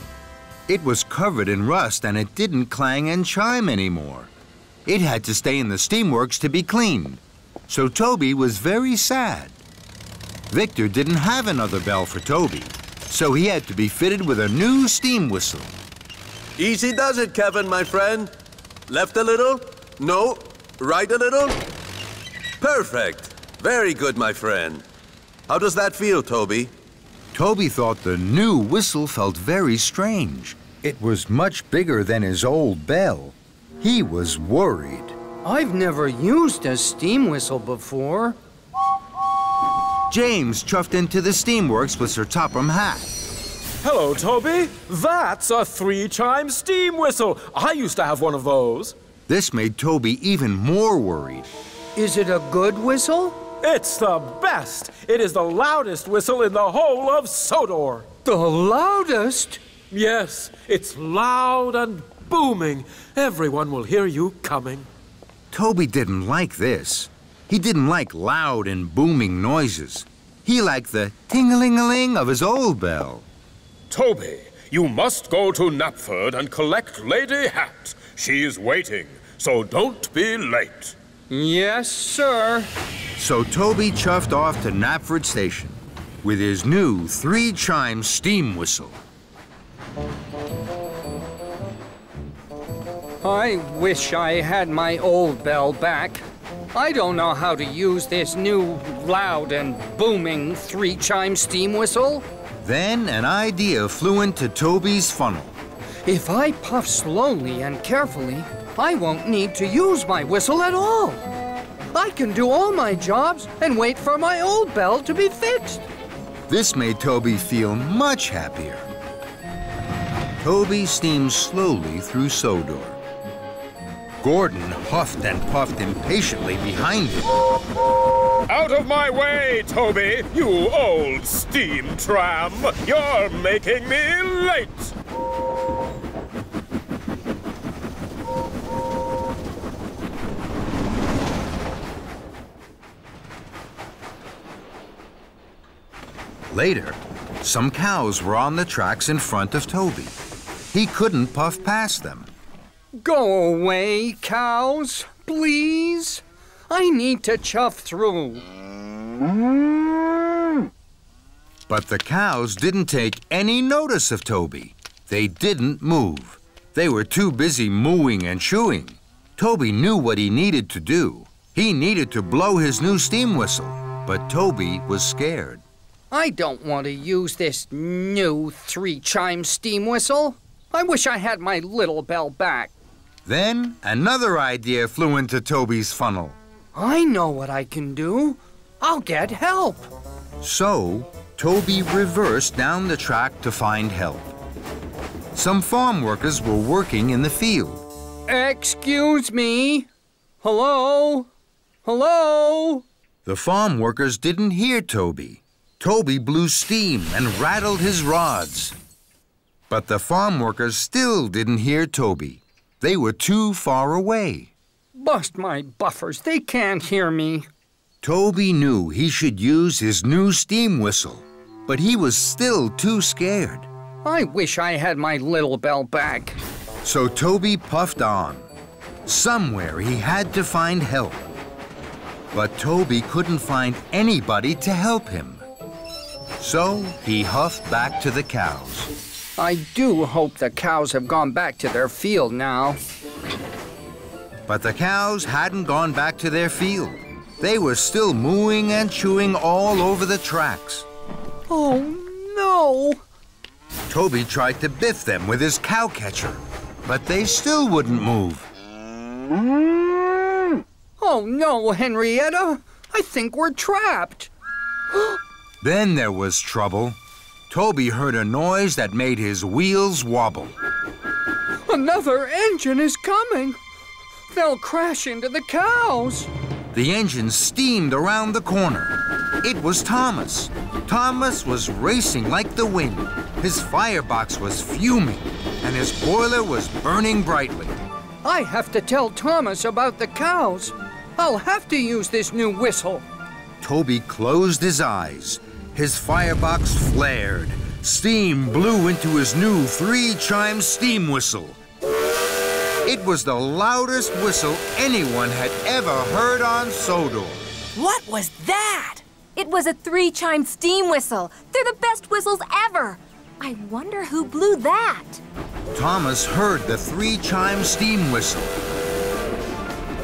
It was covered in rust and it didn't clang and chime anymore. It had to stay in the steamworks to be cleaned. So Toby was very sad. Victor didn't have another bell for Toby, so he had to be fitted with a new steam whistle. Easy does it, Kevin, my friend. Left a little? No. Right a little? Perfect. Very good, my friend. How does that feel, Toby? Toby thought the new whistle felt very strange. It was much bigger than his old bell. He was worried. I've never used a steam whistle before. James chuffed into the steamworks with Sir Topham Hatt. Hello, Toby. That's a 3-chime steam whistle. I used to have one of those. This made Toby even more worried. Is it a good whistle? It's the best. It is the loudest whistle in the whole of Sodor. The loudest? Yes, it's loud and booming. Everyone will hear you coming. Toby didn't like this. He didn't like loud and booming noises. He liked the ting-a-ling-a-ling of his old bell. Toby, you must go to Knapford and collect Lady Hatt. She's waiting, so don't be late. Yes, sir. So Toby chuffed off to Knapford Station with his new 3-chime steam whistle. I wish I had my old bell back. I don't know how to use this new loud and booming 3-chime steam whistle. Then an idea flew into Toby's funnel. If I puff slowly and carefully, I won't need to use my whistle at all. I can do all my jobs and wait for my old bell to be fixed. This made Toby feel much happier. Toby steamed slowly through Sodor. Gordon huffed and puffed impatiently behind him. Out of my way, Toby, you old steam tram! You're making me late! Later, some cows were on the tracks in front of Toby. He couldn't puff past them. Go away, cows, please. I need to chuff through. But the cows didn't take any notice of Toby. They didn't move. They were too busy mooing and chewing. Toby knew what he needed to do. He needed to blow his new steam whistle, but Toby was scared. I don't want to use this new 3-chime steam whistle. I wish I had my little bell back. Then another idea flew into Toby's funnel. I know what I can do. I'll get help. So, Toby reversed down the track to find help. Some farm workers were working in the field. Excuse me? Hello? Hello? The farm workers didn't hear Toby. Toby blew steam and rattled his rods. But the farm workers still didn't hear Toby. They were too far away. Bust my buffers, they can't hear me. Toby knew he should use his new steam whistle, but he was still too scared. I wish I had my little bell back. So Toby puffed on. Somewhere he had to find help. But Toby couldn't find anybody to help him. So he huffed back to the cows. I do hope the cows have gone back to their field now. But the cows hadn't gone back to their field. They were still mooing and chewing all over the tracks. Oh, no! Toby tried to biff them with his cow catcher, but they still wouldn't move. Oh, no, Henrietta! I think we're trapped. Then there was trouble. Toby heard a noise that made his wheels wobble. Another engine is coming. They'll crash into the cows. The engine steamed around the corner. It was Thomas. Thomas was racing like the wind. His firebox was fuming, and his boiler was burning brightly. I have to tell Thomas about the cows. I'll have to use this new whistle. Toby closed his eyes. His firebox flared. Steam blew into his new 3-chime steam whistle. It was the loudest whistle anyone had ever heard on Sodor. What was that? It was a 3-chime steam whistle. They're the best whistles ever. I wonder who blew that. Thomas heard the 3-chime steam whistle.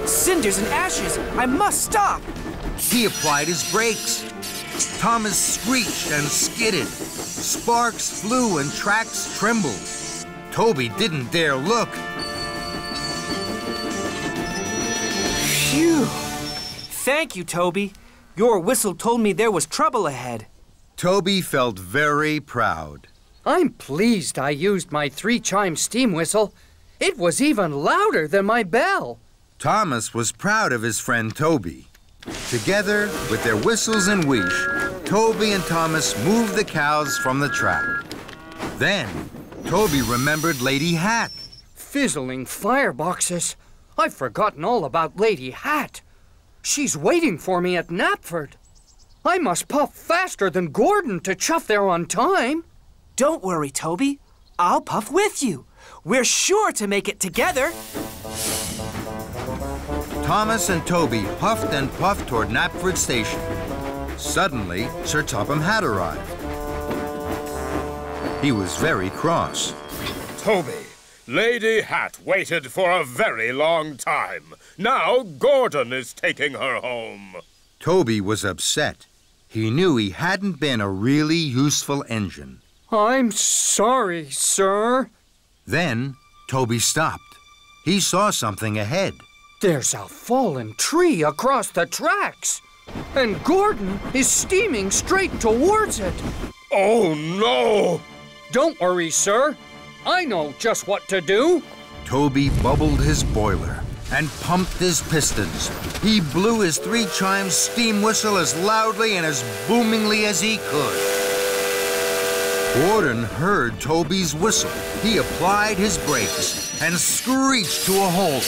Cinders and ashes! I must stop! He applied his brakes. Thomas screeched and skidded. Sparks flew and tracks trembled. Toby didn't dare look. Phew! Thank you, Toby. Your whistle told me there was trouble ahead. Toby felt very proud. I'm pleased I used my 3-chime steam whistle. It was even louder than my bell. Thomas was proud of his friend Toby. Together, with their whistles and wish, Toby and Thomas moved the cows from the track. Then, Toby remembered Lady Hat. Fizzling fireboxes. I've forgotten all about Lady Hat. She's waiting for me at Knapford. I must puff faster than Gordon to chuff there on time. Don't worry, Toby. I'll puff with you. We're sure to make it together. Thomas and Toby puffed and puffed toward Knapford Station. Suddenly, Sir Topham Hatt arrived. He was very cross. Toby, Lady Hat waited for a very long time. Now Gordon is taking her home. Toby was upset. He knew he hadn't been a really useful engine. I'm sorry, sir. Then, Toby stopped. He saw something ahead. There's a fallen tree across the tracks. And Gordon is steaming straight towards it. Oh, no! Don't worry, sir. I know just what to do. Toby bubbled his boiler. and pumped his pistons. He blew his 3-chime steam whistle as loudly and as boomingly as he could. Gordon heard Toby's whistle. He applied his brakes and screeched to a halt.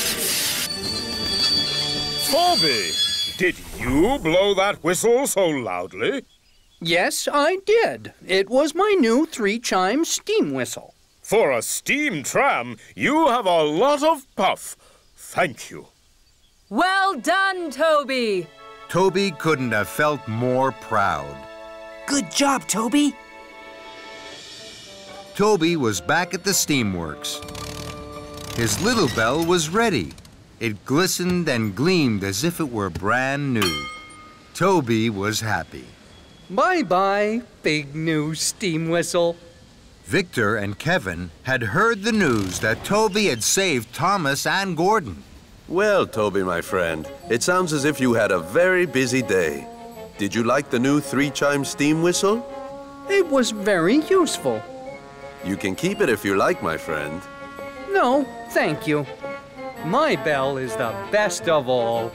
Toby, did you blow that whistle so loudly? Yes, I did. It was my new 3-chime steam whistle. For a steam tram, you have a lot of puff. Thank you. Well done, Toby. Toby couldn't have felt more proud. Good job, Toby. Toby was back at the steamworks. His little bell was ready. It glistened and gleamed as if it were brand new. Toby was happy. Bye-bye, big new steam whistle. Victor and Kevin had heard the news that Toby had saved Thomas and Gordon. Well, Toby, my friend, it sounds as if you had a very busy day. Did you like the new 3-chime steam whistle? It was very useful. You can keep it if you like, my friend. No, thank you. My bell is the best of all.